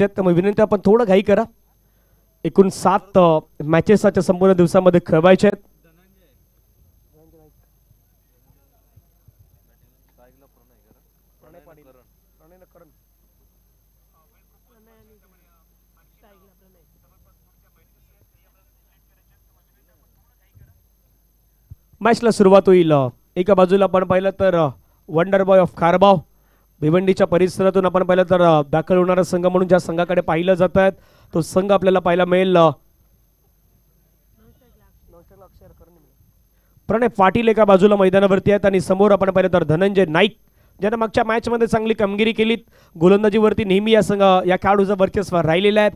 आहेत त्यामुळे विनंती आपण थोडं घाई करा. एकूण 7 मॅचेस आजच्या संपूर्ण दिवसामध्ये खेळवायचे आहेत. मॅचला सुरुवात होईल. एका बाजूला आपण पाहिलं तर वंडर बॉय ऑफ खारबाव भिवंडीच्या परिसरातून आपण पाहिलं तर दाखल होणारा संघ म्हणून ज्या संघाकडे पाहिलं जात आहे तो संघ आपल्याला पाहायला मिळेल प्रणय पाटील एका बाजूला मैदानावरती आहेत आणि समोर आपण पाहिलं तर धनंजय नाईक ज्याने मागच्या मॅचमध्ये चांगली कामगिरी केली. गोलंदाजीवरती नेहमी या खेळाडूचं वर्चस्व राहिलेलं आहे.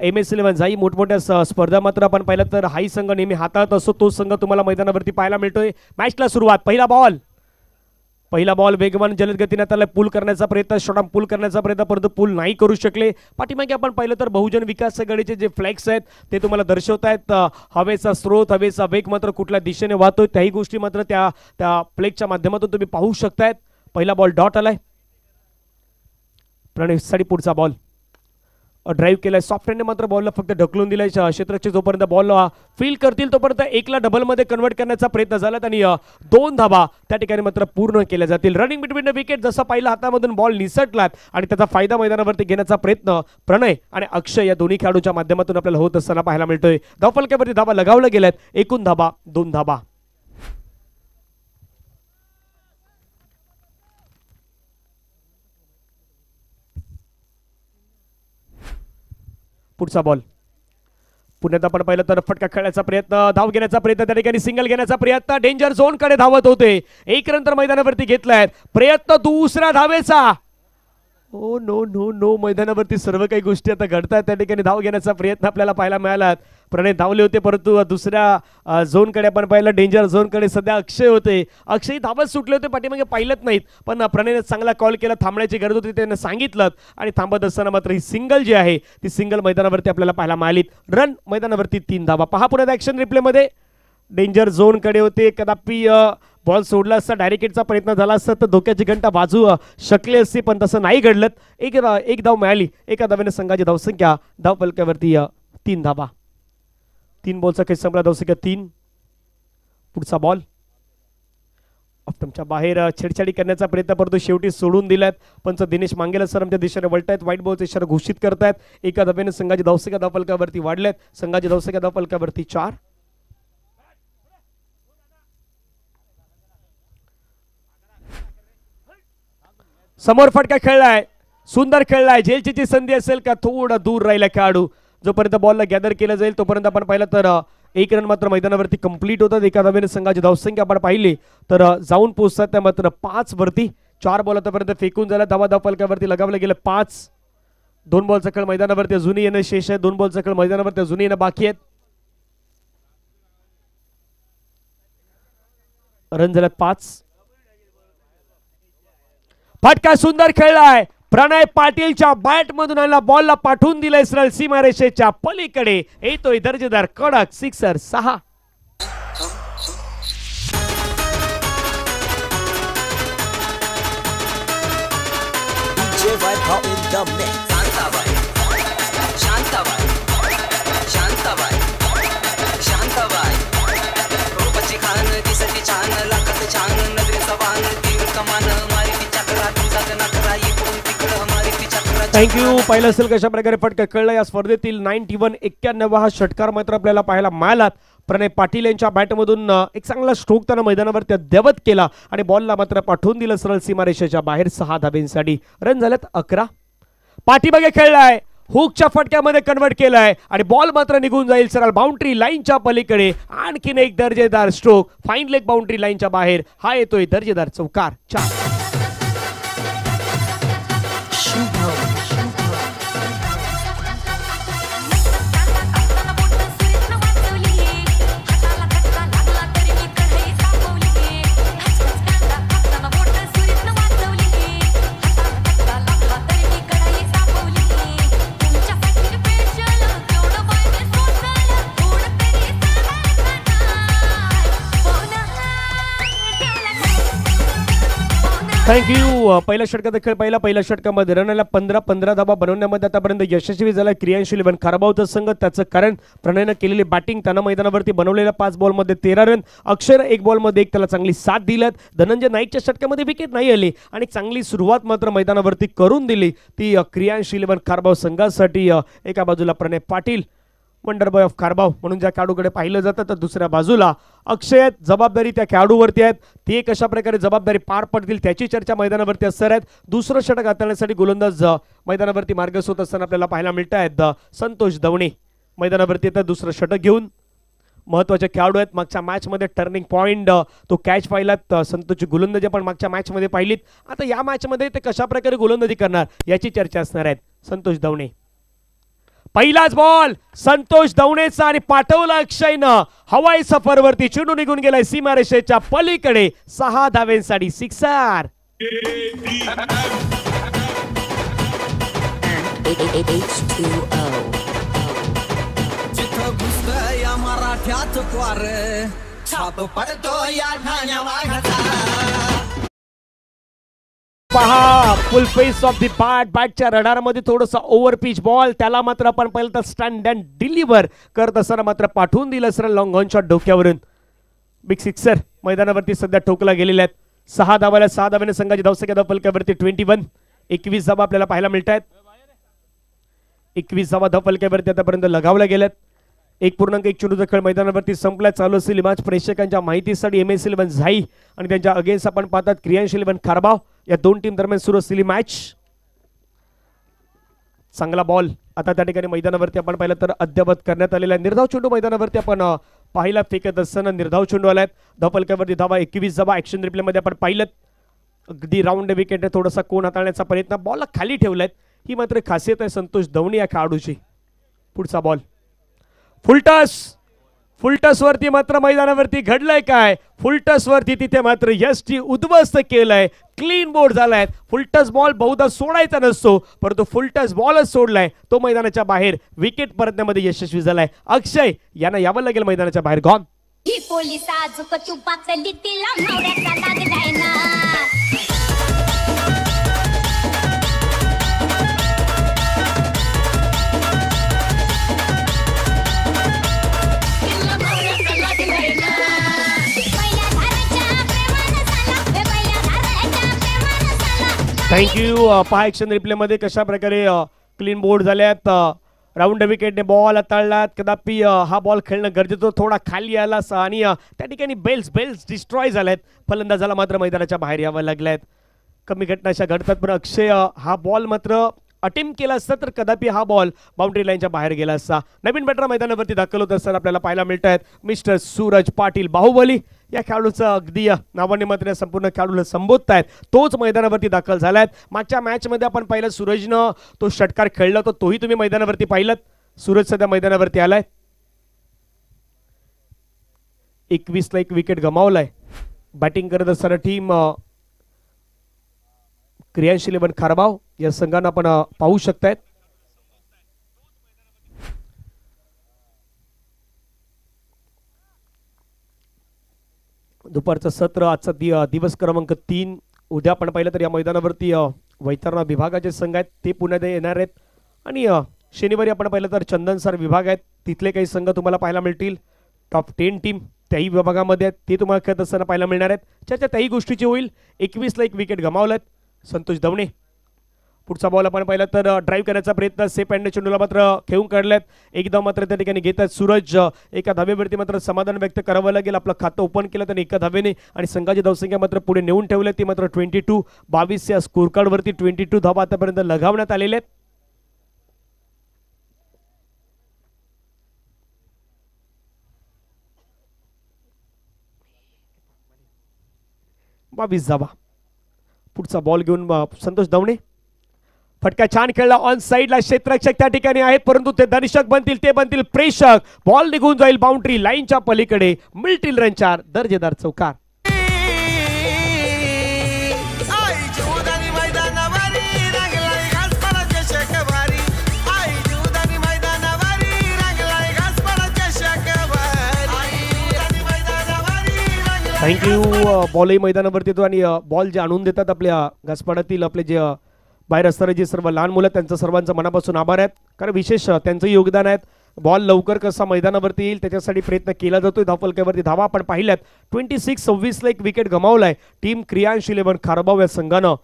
MS11 जाई मोठमोठ्या स्पर्धा मात्र आपण पाहिलं तर हाही संघ नेहमी हाताळत असतो. तो संघ तुम्हाला मैदानावरती पाहायला मिळतोय. मॅचला सुरुवात. पहिला बॉल वेगवान जलद गतीने त्याला पूल करण्याचा प्रयत्न, शॉर्ट पूल करण्याचा प्रयत्न, परंतु पूल नाही करू शकले. पाठीमागे आपण पाहिलं तर बहुजन विकास आघाडीचे जे फ्लॅग्स आहेत ते तुम्हाला दर्शवत आहेत. हवेचा स्रोत, हवेचा वेग मात्र कुठल्या दिशेने वाहतोय त्याही गोष्टी मात्र त्या फ्लॅगच्या माध्यमातून तुम्ही पाहू शकतायत. पहिला बॉल डॉट आलाय. प्रणयसाठी पुढचा बॉल ड्राईव्ह केलाय. सॉफ्टहँडने मात्र बॉलला फक्त ढकलून दिलाय. क्षेत्ररक्षक जोपर्यंत बॉल फील करतील तोपर्यंत 1ला डबलमध्ये कन्वर्ट करण्याचा प्रयत्न झाला आणि 2 धाबा त्या ठिकाणी मात्र पूर्ण केल्या जातील. रनिंग बिटवीन द विकेट जसा पहिला हातामधून बॉल निसटलात आणि त्याचा फायदा मैदानावरती घेण्याचा प्रयत्न प्रणय आणि अक्षय या दोन्ही खेळाडूंच्या माध्यमातून आपल्याला होत असताना पाहायला मिळतोय. धावफलकावरती धाबा लगावल्या गेल्यात. एकूण धाबा 2 धाबा. पुढचा बॉल पुण्यात आपण पाहिलं तर फटका खेळण्याचा प्रयत्न, धाव घेण्याचा प्रयत्न, त्या ठिकाणी सिंगल घेण्याचा प्रयत्न, डेंजर झोन कडे धावत होते. 1 रन तर मैदानावरती घेतलाय. प्रयत्न दुसऱ्या धावेचा. ओ नो नो नो मैदानावरती सर्व काही गोष्टी आता घडतात. त्या ठिकाणी धाव घेण्याचा प्रयत्न आपल्याला पाहायला मिळाला. प्रणय धावले होते परंतु दुसऱ्या झोनकडे आपण पाहिलं डेंजर झोनकडे सध्या अक्षय होते. अक्षय धावत सुटले होते पाठीमागे पाहिलंच नाहीत पण प्रणयने चांगला कॉल केला. थांबण्याची गरज होती त्यांना सांगितलं आणि थांबत असताना मात्र ही सिंगल जी आहे ती सिंगल मैदानावरती आपल्याला पाहायला मिळाली. रन मैदानावरती 3 धावा. पहा पुण्यात ॲक्शन रिप्ले मध्ये डेंजर झोनकडे होते. कदापि बॉल सोडला असता डायरेक्ट हिटचा प्रयत्न झाला असता तर धोक्याची घंटा वाजू शकले असते पण तसं नाही घडलं. एक धाव मिळाली. एका धावेने संघाची धावसंख्या धावफलकावरती 3 धावा. 3 बॉलचा खेळ संपला. धावसंख्या 3. पुढचा बॉल ऑफ्टमच्या बाहेर छेडछाडी करण्याचा प्रयत्न परंतु शेवटी सोडून दिल्यात. पंच दिनेश मांगेला सर आमच्या दिशेने वळतायत. व्हाईट बॉलचा इशारा घोषित करतायत. एका धावेने संघाची धावसंख्या धावफलकावरती वाढल्यात. संघाची धावसंख्या धावफलकावरती 4. समोर फटका खेळलाय. सुंदर खेळलाय. झेलची संधी असेल का थोडा दूर राहिला खेळाडू. जोपर्यंत बॉलला गॅदर केलं जाईल तोपर्यंत आपण पाहिलं तर 1 रन मात्र मैदानावरती कंप्लीट होतात. एका धावेने संघाची धावसंख्या आपण पाहिली तर जाऊन पोहोचतात त्या मात्र 5 वरती. 4 बॉल आतापर्यंत फेकून झाला. धावा धावफलकावरती लगावलं गेलं 5. 2 बॉलचा खेळ मैदानावरती अजूनही येणं शेष आहे. 2 बॉलचा खेळ मैदानावरती अजूनही येणं बाकी आहेत. रन झाल्यात 5. फटका सुंदर खेळलाय. प्रणय पाटीलच्या बॅट मधून आला. बॉलला पाठवून दिलाय सरळ सीमारेषेच्या पलीकडे. येतोय दर्जेदार कडक सिक्सर 6. थँक्यू. पाहिलं असेल कशा प्रकारे फटका खेळला. या स्पर्धेतील 91-91 हा षटकार मात्र आपल्याला पाहायला मिळाला. प्रणय पाटील यांच्या बॅटमधून एक चांगला स्ट्रोक त्यानं मैदानावरती अद्यावत केला आणि बॉलला मात्र पाठवून दिलं सरळ सीमारेषेच्या बाहेर 6 धाब्यांसाठी. रन झालेत 11. पाठीमागे खेळलाय. हुकच्या फटक्यामध्ये कन्वर्ट केलाय आणि बॉल मात्र निघून जाईल सरळ बाउंड्री लाईनच्या पलीकडे. आणखीन एक दर्जेदार स्ट्रोक. फाईन लेग बाउंड्री लाईनच्या बाहेर. हा येतोय दर्जेदार चौकार 4. थँक्यू. पहिल्या षटकाचा खेळ पहिल्या षटकामध्ये रनला 15 धावा बनवण्यामध्ये आतापर्यंत यशस्वी झाला क्रियांशील इव्हन खारबावचा संघ. त्याचं कारण प्रणयनं केलेली बॅटिंग, त्यानं मैदानावरती बनवलेल्या 5 बॉलमध्ये 13 रन, अक्षर 1 बॉलमध्ये 1 त्याला चांगली साथ दिल्यात. धनंजय नाईकच्या षटकामध्ये विकेट नाही आली आणि चांगली सुरुवात मात्र मैदानावरती करून दिली ती क्रियांशील इव्हन खारबाव संघासाठी. एका बाजूला प्रणय पाटील वंडर बॉय ऑफ खारबाव म्हणून ज्या खेळाडूकडे पाहिलं जातं, तर दुसऱ्या बाजूला अक्षय जबाबदारी त्या खेळाडूवरती आहेत. ते कशा प्रकारे जबाबदारी पार पडतील त्याची चर्चा मैदानावरती असणार आहेत. दुसरं षटक हाताळण्यासाठी गोलंदाज मैदानावरती मार्गस्थ होत असताना आपल्याला पाहायला मिळत आहेत. संतोष दवणे मैदानावरती येतात दुसरं षटक घेऊन. महत्त्वाचे खेळाडू आहेत. मागच्या मॅचमध्ये टर्निंग पॉईंट तो कॅच पाहिलात. संतोषची गोलंदाजी आपण मागच्या मॅचमध्ये पाहिलीत. आता या मॅचमध्ये ते कशा प्रकारे गोलंदाजी करणार याची चर्चा असणार आहे. संतोष दवणे पहिलाच बॉल संतोष दवणेचा आणि पाठवला अक्षयनं हवाई सफरवरती, चेंडू निघून गेलाय सीमारेषेच्या पलीकडे. 6 धावेंसाठी सिक्सर. मराठ्यात क्वार छाप पडतो या पहा फुल फेस ऑफ दी बॅटच्या रडारमध्ये थोडंसं ओव्हर पिच बॉल, त्याला मात्र आपण पाहिलं तर स्टँड अँड डिलिव्हर करत असताना मात्र पाठवून दिलं सर लॉंग ऑन शॉट डोक्यावरून. बिग सिक्सर मैदानावरती सध्या ठोकला गेलेल्या आहेत. 6 धाव्याने संघाची धावसंख्या धावफलकावरती 21. 21 धावा आपल्याला पाहायला मिळत आहेत. 21 धावा धावफलकावरती आतापर्यंत लगावल्या गेल्यात. 1.1 चेंडूचा खेळ मैदानावरती संपला. चालू असलेली मॅच प्रेक्षकांच्या माहितीसाठी MS11 झाई आणि त्यांच्या अगेन्स्ट आपण पाहतात क्रियांशील इव्हन खारबाव या दोन टीम दरम्यान सुरू असलेली मॅच. चांगला बॉल आता त्या ठिकाणी मैदानावरती आपण पाहिलं तर अद्यावत करण्यात आलेला आहे. निर्धाव चेंडू मैदानावरती आपण पाहिला फेकत असताना निर्धाव चेंडू आलाय. धावफलकावरती धावा 21 धावा. ऍक्शन रिप्ले मध्ये आपण पाहिलं अगदी राऊंड विकेट थोडासा कोण हाताळण्याचा प्रयत्न, बॉलला खाली ठेवलाय. ही मात्र खासियत आहे संतोष दवणे या खेळाडूची. पुढचा बॉल फुलटस वरती मात्र मैदानावरती घडलंय काय? फुलटस वरती तिथे मात्र यष्टी उद्ध्वस्त केलंय. क्लीन बोर्ड झालाय. फुलटस बॉल बहुधा सोडायचा नसतो, परंतु फुलटस बॉलच सोडलाय. तो मैदानाच्या बाहेर विकेट परतण्यामध्ये यशस्वी झालाय. अक्षय यांना यावं लागेल मैदानाच्या बाहेर. गॉन. थँक्यू. पहा ऍक्शन रिप्ले मध्ये कशा प्रकारे क्लीन बोर्ड झाल्यात. राऊंड विकेटने बॉल हाताळलात. कदापि हा बॉल खेळणं गरजेचं, थोडा खाली आला आणि त्या ठिकाणी बेल्स डिस्ट्रॉय झाल्यात. फलंदाजाला मात्र मैदानाच्या बाहेर यावं लागल्यात. कमी घटना अशा घडतात, पण अक्षय हा बॉल मात्र अटेम्प्ट केला असता तर कदापि हा बॉल बाउंड्री लाईनच्या बाहेर गेला असता. नवीन बॅटर मैदानावरती दाखल होत असताना आपल्याला पाहायला मिळत आहेत मिस्टर सूरज पाटील बाहुबली या खेळाडूचं अगदी नावाने मात्र संपूर्ण खेळाडूला संबोधतायत. तोच मैदानावरती दाखल झालाय. मागच्या मॅचमध्ये आपण पाहिलं सूरजनं तो षटकार खेळला, तोही तुम्ही मैदानावरती पाहिलात. सूरज सध्या मैदानावरती आलाय. 21ला 1 विकेट गमावलाय. बॅटिंग करत असताना टीम क्रियांशील इव्हन खारबाव या संघांना आपण पाहू शकतायत. दुपारचं सत्र आजचा दिवस क्रमांक 3. उद्या आपण पाहिलं तर या मैदानावरती वैतरणा विभागाचे संघ आहेत ते पुण्यात येणार आहेत आणि शनिवारी आपण पाहिलं तर चंदनसर विभाग आहेत तिथले काही संघ तुम्हाला पाहायला मिळतील. टॉप 10 टीम त्याही विभागामध्ये आहेत ते तुम्हाला खेळत असताना पाहायला मिळणार आहेत. चर्चा त्याही गोष्टीची होईल. 21ला 1 विकेट गमावलात संतोष दवणे. पुढचा बॉल आपण पाहिला तर ड्राईव्ह करण्याचा प्रयत्न सेफ हँड चेंडूला मात्र खेळून काढल्यात. एकदा मात्र त्या ठिकाणी घेतात सूरज. एका धावेवरती मात्र समाधान व्यक्त करावं लागेल. आपलं खातं ओपन केलं त्यांनी एका धावेने आणि संघाची धावसंख्या मात्र पुढे नेऊन ठेवली. ती मात्र 22. 22 या स्कोर कार्डवरती 22 धावा आतापर्यंत लगावण्यात आलेल्या आहेत. 22 धावा. पुढचा बॉल घेऊन संतोष दवणे. फटका छान खेळला ऑन साइडला. क्षेत्ररक्षक त्या ठिकाणी आहेत परंतु ते दर्शक बनतील ते बनतील प्रेक्षक. बॉल निघून जाईल बाउंड्री लाईनच्या पलीकडे. मिळतील रन 4. दर्जेदार चौकार. थँक्यू. बॉलही मैदानावरती येतो आणि बॉल जे आणून देतात आपल्या घासपाडातील आपले जे बाहेर असणारे जे सर्व लहान मुलं त्यांचं सर्वांचं मनापासून आभार आहेत, कारण विशेष त्यांचं योगदान आहे. बॉल लवकर कसा मैदानावरती येईल त्याच्यासाठी प्रयत्न केला जातोय. धावफलकावरती धावा आपण पाहिल्यात 26-26 ला एक विकेट गमावलाय टीम क्रियांश 11 खारबाव या संघानं.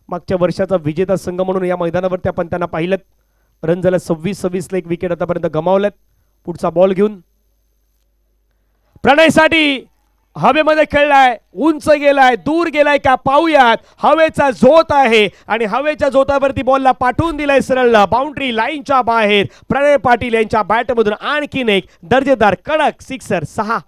मागच्या वर्षाचा विजेता संघ म्हणून या मैदानावरती आपण त्यांना पाहिलं. रन झाला 26-26 ला एक विकेट आतापर्यंत गमावल्यात. पुढचा बॉल घेऊन प्रणयसाठी हवेमध्ये खेळलाय, उंच गेलाय, दूर गेलाय का पाहूयात. हवेचा झोत आहे आणि हवेच्या झोतावरती बॉलला पाठवून दिलाय सरळ बाउंड्री लाईनच्या बाहेर. प्रणय पाटील यांच्या बॅटमधून आणखीन एक दर्जेदार कडक सिक्सर. 6.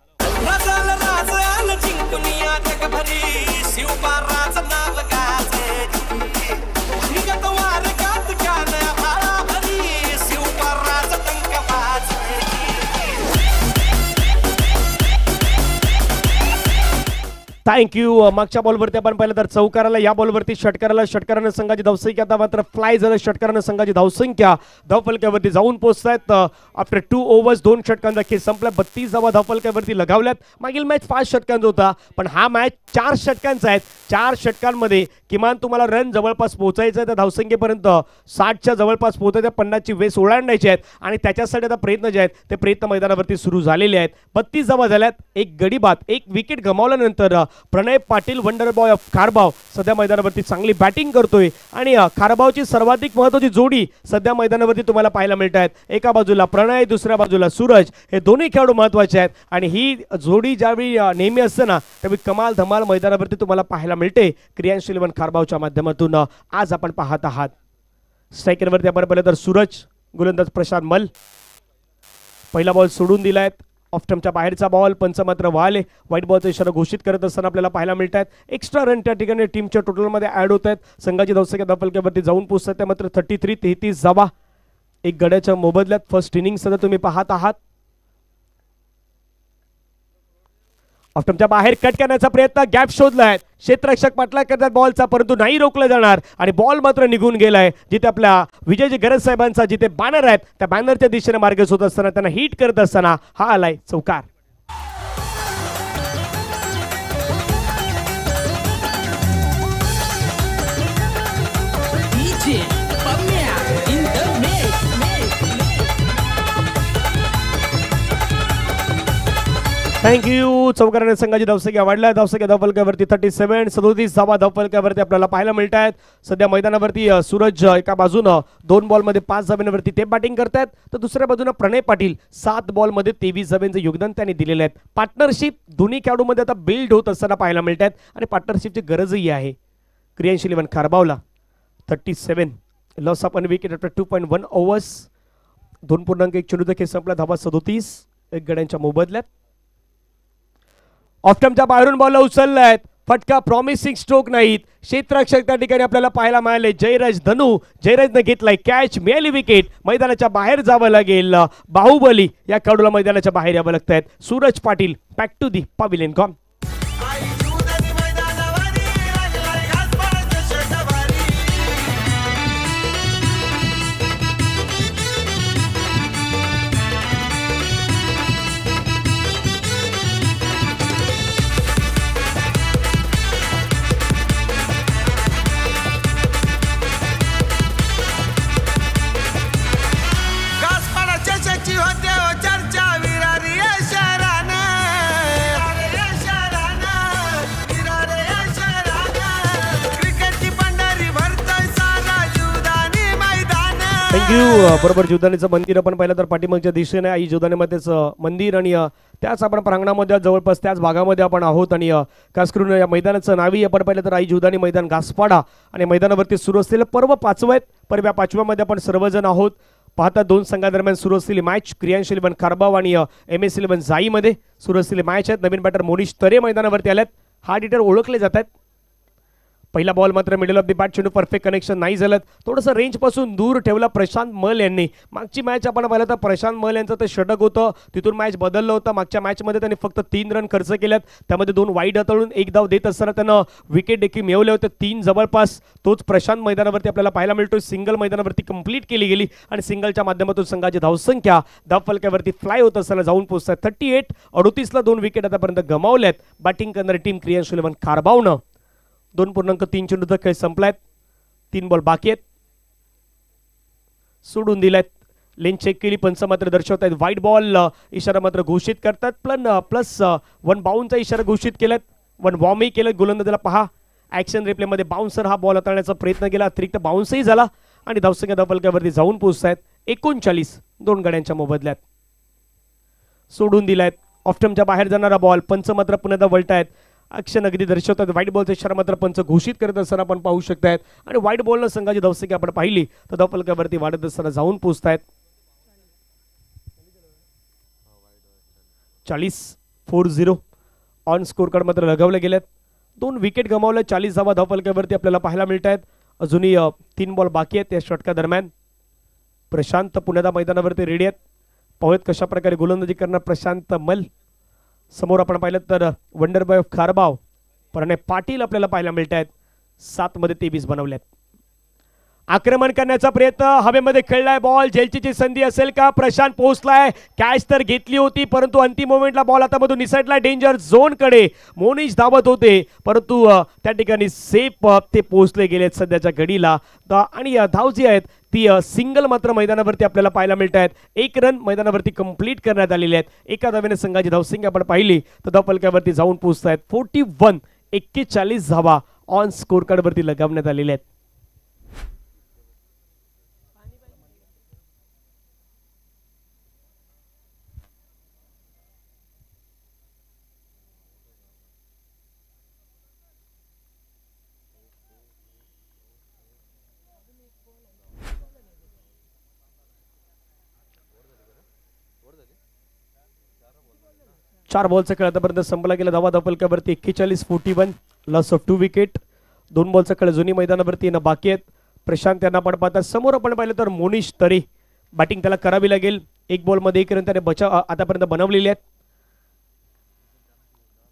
थँक्यू. मागच्या बॉलवरती आपण पाहिलं तर चौकाराला, या बॉलवरती षटकाराला. षटकारानं संघाची धावसंख्या आता मात्र फ्लाय झालं. षटकारानं संघाची धावसंख्या धावफलकावरती जाऊन पोहोचतायत. आफ्टर 2 ओव्हर्स 2 षटकांचा खेळ संपला. 32 धावा धावफलकावरती लगावल्यात. मागील मॅच 5 षटकांचा होता, पण हा मॅच 4 षटकांचा आहे. 4 षटकांमध्ये किमान तुम्हाला रन जवळपास पोहोचायचं आहे. त्या धावसंख्येपर्यंत 60च्या जवळपास पोहोचायचं, 50ची वेस ओलांडायची आहेत आणि त्याच्यासाठी आता प्रयत्न जे आहेत ते प्रयत्न मैदानावरती सुरू झालेले आहेत. 32 धावा झाल्यात. एक गडी बाद, एक विकेट गमावल्यानंतर प्रणय पाटील वंडर बॉय ऑफ खारबाव सध्या मैदानावरती चांगली बॅटिंग करतोय आणि खारबावची सर्वाधिक महत्त्वाची जोडी सध्या मैदानावरती तुम्हाला पाहायला मिळत आहेत. एका बाजूला प्रणय, दुसऱ्या बाजूला सूरज. हे दोन्ही खेळाडू महत्त्वाचे आहेत आणि ही जोडी ज्यावेळी नेहमी असते ना त्यावेळी कमाल धमाल मैदानावरती तुम्हाला पाहायला मिळते. क्रियांश 11 खारबावच्या माध्यमातून आज आपण पाहत आहात. स्ट्रायकरवरती आपण पाहिलं तर सूरज, गोलंदाज प्रशांत मल. पहिला बॉल सोडून दिलाय. ऑफस्टंपच्या बाहेरचा बॉल. पंच मात्र वाले व्हाईट बॉलचा इशारा घोषित करत असताना आपल्याला पाहायला मिळत आहेत. एक्स्ट्रा रन त्या ठिकाणी टीमच्या टोटलमध्ये ॲड होत आहेत. संघाची धावसंख्या धावफलकावरती जाऊन पोहोचतात त्या मात्र 33-33 धावा. एक गड्याच्या मोबदल्यात फर्स्ट इनिंग सध्या तुम्ही पाहत आहात. ऑफस्टंपच्या बाहेर कट करण्याचा प्रयत्न, गॅप शोधलाय. क्षेत्ररक्षक पाठलाग करतात बॉलचा, परंतु नाही रोखलं जाणार आणि बॉल मात्र निघून गेलाय. जिथे आपल्या विजयजी गरज साहेबांचा जिथे बॅनर आहेत त्या बॅनरच्या दिशेने मार्ग होत असताना त्यांना हिट करत असताना हा आलाय चौकार. थँक्यू. चौकाराने संघाची धावसंख्या वाढल्या. धावसंख्या धावफलकावरती 37 धावा धावफलकावरती आपल्याला पाहायला मिळत आहेत. सध्या मैदानावरती सूरज एका बाजूनं 2 बॉलमध्ये 5 धाब्यांवरती ते बॅटिंग करतायत, तर दुसऱ्या बाजूनं प्रणय पाटील 7 बॉलमध्ये 23 धाब्यांचं योगदान त्यांनी दिलेलं आहे. पार्टनरशिप दोन्ही खेळाडूमध्ये आता बिल्ड होत असताना पाहायला मिळत आहेत आणि पार्टनरशिपची गरजही आहे. Kriyansh 11 खारबावला 37 loss of 1 wicket after 2.1 overs. 2.1 चेंडूचा खेळ संपला. धावा 37 एक गड्यांच्या मोबदल्यात. ऑफस्टंपच्या बाहेरून बॉल उचललाय. फटका, प्रॉमिसिंग स्ट्रोक नाहीत. क्षेत्ररक्षक त्या ठिकाणी आपल्याला पाहायला मिळाले. जयराज धनू, जयराजने घेतलाय कॅच, मिळाली विकेट. मैदानाच्या बाहेर जावं लागेल. बाहुबली या खेळाडूला मैदानाच्या बाहेर यावं लागत आहेत. Suraj Patil back to the pavilion. Com. Thank you. बरोबर जीवदानीचं मंदिर आपण पाहिलं तर पाठीमागच्या दिशेने आई जीवदानीमध्येच मंदिर आणि त्याच आपण प्रांगणामध्ये जवळपास त्याच भागामध्ये आपण आहोत आणि खास करून या मैदानाचं नावही आपण पाहिलं तर आई जीवदानी मैदान घासपाडा आणि मैदानावरती सुरू असलेलं पर्व 5वं आहेत. पर्व 5व्यामध्ये आपण सर्वजण आहोत. पाहता 2 संघादरम्यान सुरू असलेली मॅच क्रियांश 11 खारबाव आणि MS 11 जाईमध्ये सुरू असलेली मॅच आहेत. नवीन बॅटर मोनिश तरे मैदानावरती आल्यात. हार्ड हिटर ओळखले जात आहेत. पहिला बॉल मात्र मिडल ऑफ द बॅट चेंडू परफेक्ट कनेक्शन नाही झालं, थोडंसं रेंज पासून दूर ठेवला प्रशांत मल यांनी. मागची मॅच आपण पाहिलं तर प्रशांत मल यांचं ते षटक होतं, तिथून मॅच बदललं होतं. मागच्या मॅचमध्ये त्यांनी फक्त 3 रन खर्च केल्यात, त्यामध्ये 2 वाईड हाताळून 1 धाव देत असताना त्यांना विकेट देखील मिळवले होते 3 जवळपास. तोच प्रशांत मैदानावरती आपल्याला पाहायला मिळतो. सिंगल मैदानावरती कंप्लीट केली गेली आणि सिंगलच्या माध्यमातून संघाची धावसंख्या धावफलकावरती फ्लाय होत असताना जाऊन पोहोचतात 38. 38ला 2 विकेट आतापर्यंत गमावल्यात बॅटिंग करणारी टीम क्रियाशील इलेव्हन खारबावनं. 2.3 चेंडूचा खेळ संपलाय, 3 बॉल बाकी आहेत, सोडून दिलायत. लेन चेक केली, पंच मात्र दर्शवत आहेत वाईट बॉल इशारा मात्र घोषित करतात. प्लस 1 बाउन्सचा इशारा घोषित केलाय, 1 वॉर्मही केलं. गोलंदाजाला पहा, ॲक्शन रिप्लेमध्ये बाउन्सर हा बॉल हाताळण्याचा प्रयत्न केला, अतिरिक्त बाउन्सही झाला आणि धावसंख्या धावफलकावरती जाऊन पोहोचतायत 39. 2 गड्यांच्या मोबदल्यात सोडून दिलायत. ऑफ्टमच्या बाहेर जाणारा बॉल, पंच मात्र पुन्हा वळतायत. ॲक्शन अगदी दर्शवतात. व्हाईट बॉलचा इशारा मात्र पंच घोषित करत असताना आपण पाहू शकतायत आणि व्हाईट बॉलनं संघाची धावसंख्या आपण पाहिली तर धावफलकावरती वाढत असताना जाऊन पोहोचतायत 40. ऑन स्कोर कार्ड मात्र लगावले गेलेत. 2 विकेट गमावले, 40 धावा धावफलकावरती आपल्याला पाहायला मिळत आहेत. अजूनही 3 बॉल बाकी आहेत. या षटका दरम्यान प्रशांत पुन्हा मैदानावरती रेडी आहेत. पाहूयात कशा प्रकारे गोलंदाजी करणार प्रशांत मल. समोर आपण पाहिलं तर वंडर बॉय ऑफ खारबाव प्रणय पाटील आपल्याला पाहायला मिळत आहेत. 7 मध्ये 23 बनवल्यात. आक्रमण करण्याचा प्रयत्न, हवेमध्ये खेळलाय बॉल, झेलची संधी असेल का? प्रशांत पोहोचलाय, कॅच तर घेतली होती परंतु अंतिम मोमेंटला बॉल हातामधून निसटला डेंजर झोन कडे. मोनिश धावत होते परंतु त्या ठिकाणी सेफ ते पोहोचले गेलेत सध्याच्या घडीला. आणि धाव जी आहेत ती सिंगल मात्र मैदानावरती आपल्याला पाहायला मिळत आहेत. 1 रन मैदानावरती कंप्लीट करण्यात आलेले आहेत. एका धावेने संघाची धावसंख्या आपण पाहिली तर धावफलकावरती जाऊन पोहोचतायत 41. 41 धावा ऑन स्कोर कार्ड वरती लगावण्यात आलेल्या आहेत. चार बॉलचा खेळ आतापर्यंत संपला गेला. धावा धावफलकावरती 41. 41. Loss of 2 wicket. 2 बॉलचा खेळ जुनी मैदानावरती येणं बाकी आहेत. प्रशांत यांना आपण पाहतात. समोर आपण पाहिलं तर मोनिश तरे, बॅटिंग त्याला करावी लागेल. 1 बॉलमध्ये 1 रन त्याने बचाव आतापर्यंत बनवलेले आहेत.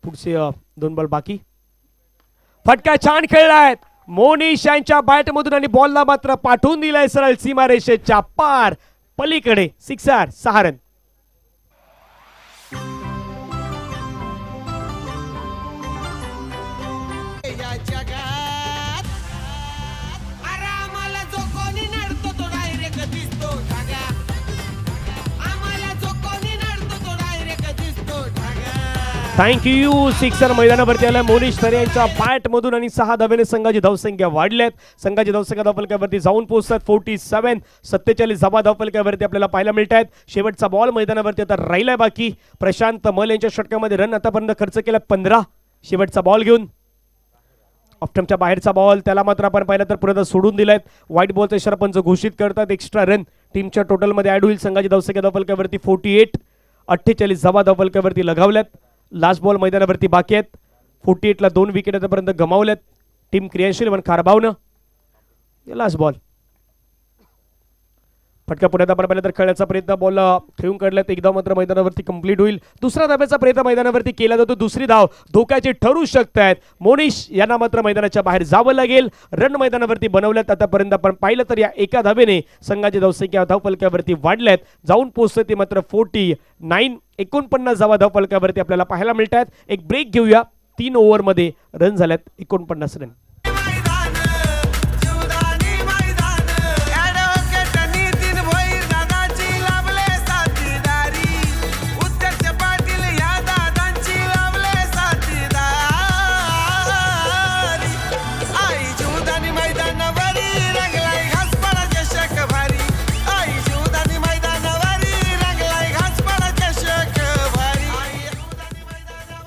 पुढचे 2 बॉल बाकी. फटका छान खेळलाय मोनिश यांच्या बॅटमधून आणि बॉलला मात्र पाठवून दिलाय सरळ सीमारेषेच्या पार पलीकडे. 6 6 रन. थँक्यू. 6 मैदानावरती आला मोनिश तरे यांच्या बॅट मधून आणि 6 धावेने संघाची धावसंख्या वाढल्यात. संघाची धावसंख्या धावफलकावरती जाऊन पोहोचतात 47. 47 धावा धावफलकावरती आपल्याला पाहायला मिळत आहेत. शेवटचा बॉल मैदानावरती आता राहिलाय बाकी. प्रशांत मल यांच्या षटकामध्ये रन आतापर्यंत खर्च केला 15. शेवटचा बॉल घेऊन ऑफ्टमच्या बाहेरचा बॉल, त्याला मात्र आपण पाहिलं तर पुढे सोडून दिलायत. व्हाईट बॉलचे सरपंच घोषित करतात. एक्स्ट्रा रन टीमच्या टोटलमध्ये ऍड होईल. संघाची धावसंख्या धावफलकावरती 48. 48 धावा धावफलकावरती लगावल्यात. लास्ट बॉल मैदानावरती बाकी आहेत. 48ला 2 विकेट आतापर्यंत गमावल्यात टीम क्रियाशील इलेव्हन खारबावनं. लास्ट बॉल फटका पुण्यात आपण पाहिलं तर खेळण्याचा प्रयत्न, बॉल ठेवून काढल्यात. एकदा मात्र मैदानावरती कंप्लीट होईल. दुसरा धाब्याचा प्रयत्न मैदानावरती केला जातो. दुसरी धाव धोक्याची ठरू शकतात. मोनिश यांना मात्र मैदानाच्या बाहेर जावं लागेल. रन मैदानावरती बनवल्यात. आतापर्यंत आपण पाहिलं तर या एका धावेने संघाची धावसंख्या धावफलकावरती वाढल्यात. जाऊन पोहोचते ते मात्र 49. 49 धावा धावफलकावरती आपल्याला पाहायला मिळतात. एक ब्रेक घेऊया. 3 ओव्हरमध्ये रन झाल्यात 49 रन.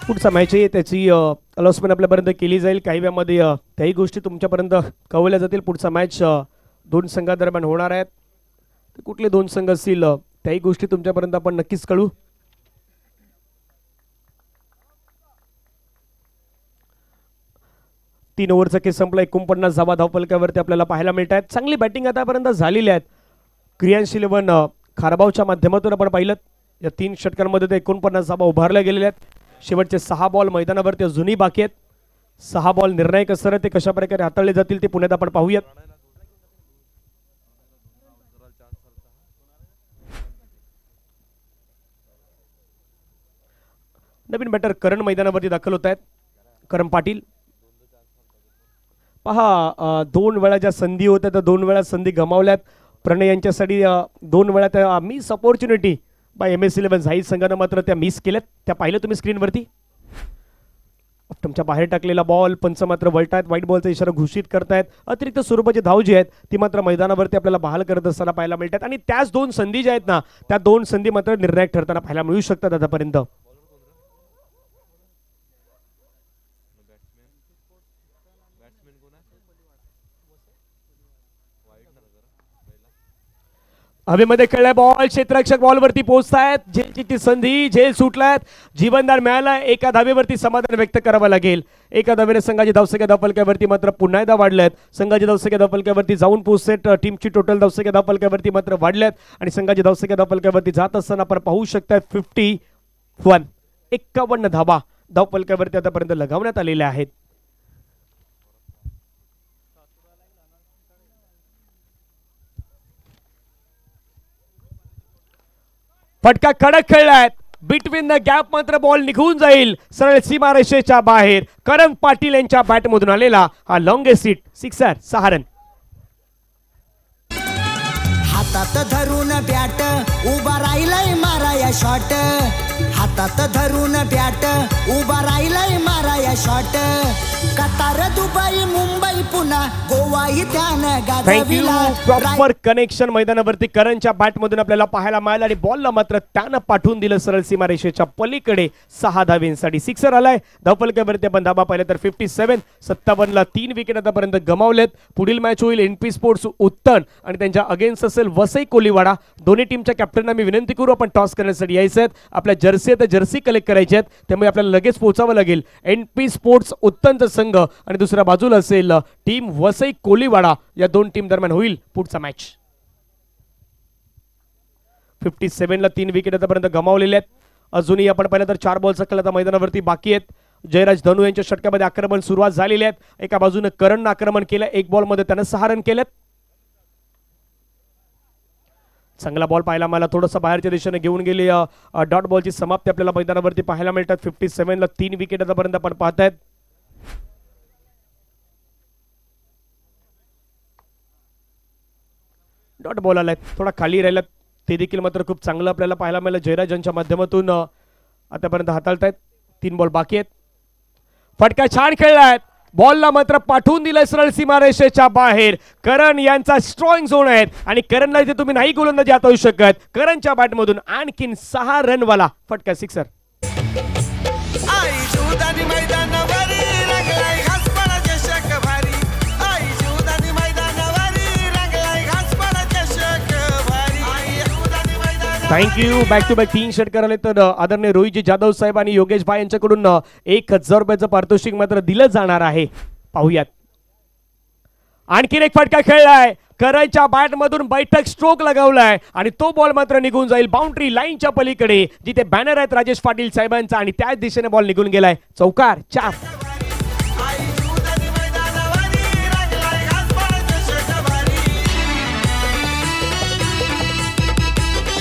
पुढचा मॅच आहे त्याची अनाउन्समेंट आपल्यापर्यंत केली जाईल. काही वेळामध्ये त्याही गोष्टी तुमच्यापर्यंत कळवल्या जातील. पुढचा मॅच 2 संघादरम्यान होणार आहेत. कुठले 2 संघ असतील त्याही गोष्टी तुमच्यापर्यंत आपण नक्कीच कळू. 3 ओव्हरचा खेळ संपला. 49 धावा धावफलकावरती आपल्याला पाहायला मिळत आहेत. चांगली बॅटिंग आतापर्यंत झालेली आहेत. क्रियांश 11 खारबावच्या माध्यमातून आपण पाहिलं या 3 षटकांमध्ये ते 49 धावा उभारल्या गेलेल्या आहेत. शेवटचे 6 बॉल मैदानावरती अजूनही बाकी आहेत. 6 बॉल निर्णायक असणार, ते कशा प्रकारे हाताळले जातील ते पुण्यात आपण पाहूयात. नवीन बॅटर करण मैदानावरती दाखल होत आहेत. करण पाटील पहा, 2 वेळा ज्या संधी होत्या त्या 2 वेळा संधी गमावल्यात. प्रणय यांच्यासाठी 2 वेळा त्या मिस अपॉर्च्युनिटी बाय MS11 झाई संघानं मात्र त्या मिस केल्यात. त्या पाहिलं तुम्ही स्क्रीनवरती. तुमच्या बाहेर टाकलेला बॉल पंच मात्र वळतायत, व्हाईट बॉलचा इशारा घोषित करतायत. अतिरिक्त स्वरूपाची धाव जी आहेत ती मात्र मैदानावरती आपल्याला बहाल करत असताना पाहायला मिळतात. आणि त्याच 2 संधी ज्या आहेत ना, त्या 2 संधी मात्र निर्णायक ठरताना पाहायला मिळू शकतात आतापर्यंत. हवेमध्ये खेळलाय बॉल, क्षेत्ररक्षक बॉलवरती पोहोचतायत. झेलची संधी, झेल सुटलायत, जीवनदान मिळाला. एका धावेवरती समाधान व्यक्त करावं लागेल. एका धावेने संघाची धावसंख्या धावफलकावरती मात्र पुन्हा एकदा वाढल्यात. संघाची धावसंख्या धावफलकावरती जाऊन पोहोचत. टीमची टोटल धावसंख्या धावफलकावरती मात्र वाढल्यात आणि संघाची धावसंख्या धावफलकावरती जात असताना आपण पाहू शकता 51 धावा धावफलकावरती आतापर्यंत लगावण्यात आलेल्या आहेत. फटका कडक खेळलाय. बिटवीन द गॅप मात्र बॉल निघून जाईल सरळ सीमारेषेच्या बाहेर. करण पाटील यांच्या बॅटमधून आलेला हा लॉंगेस्ट हिट, सिक्सर, 6 रन. हातात धरून बॅट उभा राहिलाय माराया शॉट. हातात धरून बॅट उभा राहिलाय माराया शॉट. कतार, दुबई, मुंबई, पुन्हा गोवा इथ्यानं गाजविला. प्रॉपर कनेक्शन मैदानावरती करणच्या बॅटमधून आपल्याला पाहायला मिळालं आणि बॉलला मात्र त्यानं पाठवून दिलं सरळ सीमारेषेच्या पलीकडे. 6 धावेंसाठी सिक्सर आलाय. धावफलकावरती आपण धावा पाहिल्या तर 57. 57ला 3 विकेट आतापर्यंत गमावलेत. पुढील मॅच होईल NP स्पोर्ट्स उत्तन आणि त्यांच्या अगेन्स्ट असेल वसई कोलीवाडा. दोन्ही टीमच्या कॅप्टनना मी विनंती करू आपण टॉस करण्यासाठी यायचं आहेत. आपल्या जर्सी आहेत जर्सी कलेक्ट करायचे आहेत, त्यामुळे आपल्याला लगेच पोहोचावं लागेल. NP स्पोर्ट्स उत्तनचा संघ आणि दुसऱ्या बाजूला असेल टीम वसई कोलीवाडा. या 2 टीम दरम्यान होईल पुढचा मॅच. 57ला 3 विकेट आतापर्यंत गमावलेले आहेत. अजूनही आपण पाहिलं तर 4 बॉलचा खेळ आता मैदानावरती बाकी आहेत. जयराज धनू यांच्या षटकामध्ये आक्रमण सुरुवात झालेली आहेत. एका बाजूने करणनं आक्रमण केलं, 1 बॉलमध्ये त्यानं 6 रन केलेत. चांगला बॉल पाहायला मला थोडंसं बाहेरच्या दिशेने घेऊन गेली. डॉट बॉलची समाप्ती आपल्याला मैदानावरती पाहायला मिळतात. 57ला 3 विकेट आतापर्यंत आपण पाहतायत. डॉट बॉल आलाय, थोडा खाली राहिला, ते देखील मात्र खूप चांगलं आपल्याला पाहायला मिळालं. जयराज यांच्या माध्यमातून आतापर्यंत हाताळतायत. 3 बॉल बाकी आहेत. फटका छान खेळलाय, बॉलला मात्र पाठवून दिलाय सरळ सीमारेषेच्या बाहेर. करण यांचा स्ट्रॉंग झोन आहे आणि करणला इथे तुम्ही नाही गोलंदाजी आता होऊ शकत. करणच्या बॅटमधून आणखीन 6 रनवाला फटका, sixer. Thank you. Back to back 3 षटकार आले तर आदरणीय रोहितजी जाधव साहेब आणि योगेश भाई यांच्याकडून 1000 रुपयाचं पारितोषिक मात्र दिलं जाणार आहे. पाहूयात. आणखीन एक फटका खेळलाय. करणच्या बॅटमधून बैठक स्ट्रोक लगावलाय आणि तो बॉल मात्र निघून जाईल बाउंड्री लाईनच्या पलीकडे, जिथे बॅनर आहेत राजेश पाटील साहेबांचा आणि त्याच दिशेने बॉल निघून गेलाय. चौकार, 4.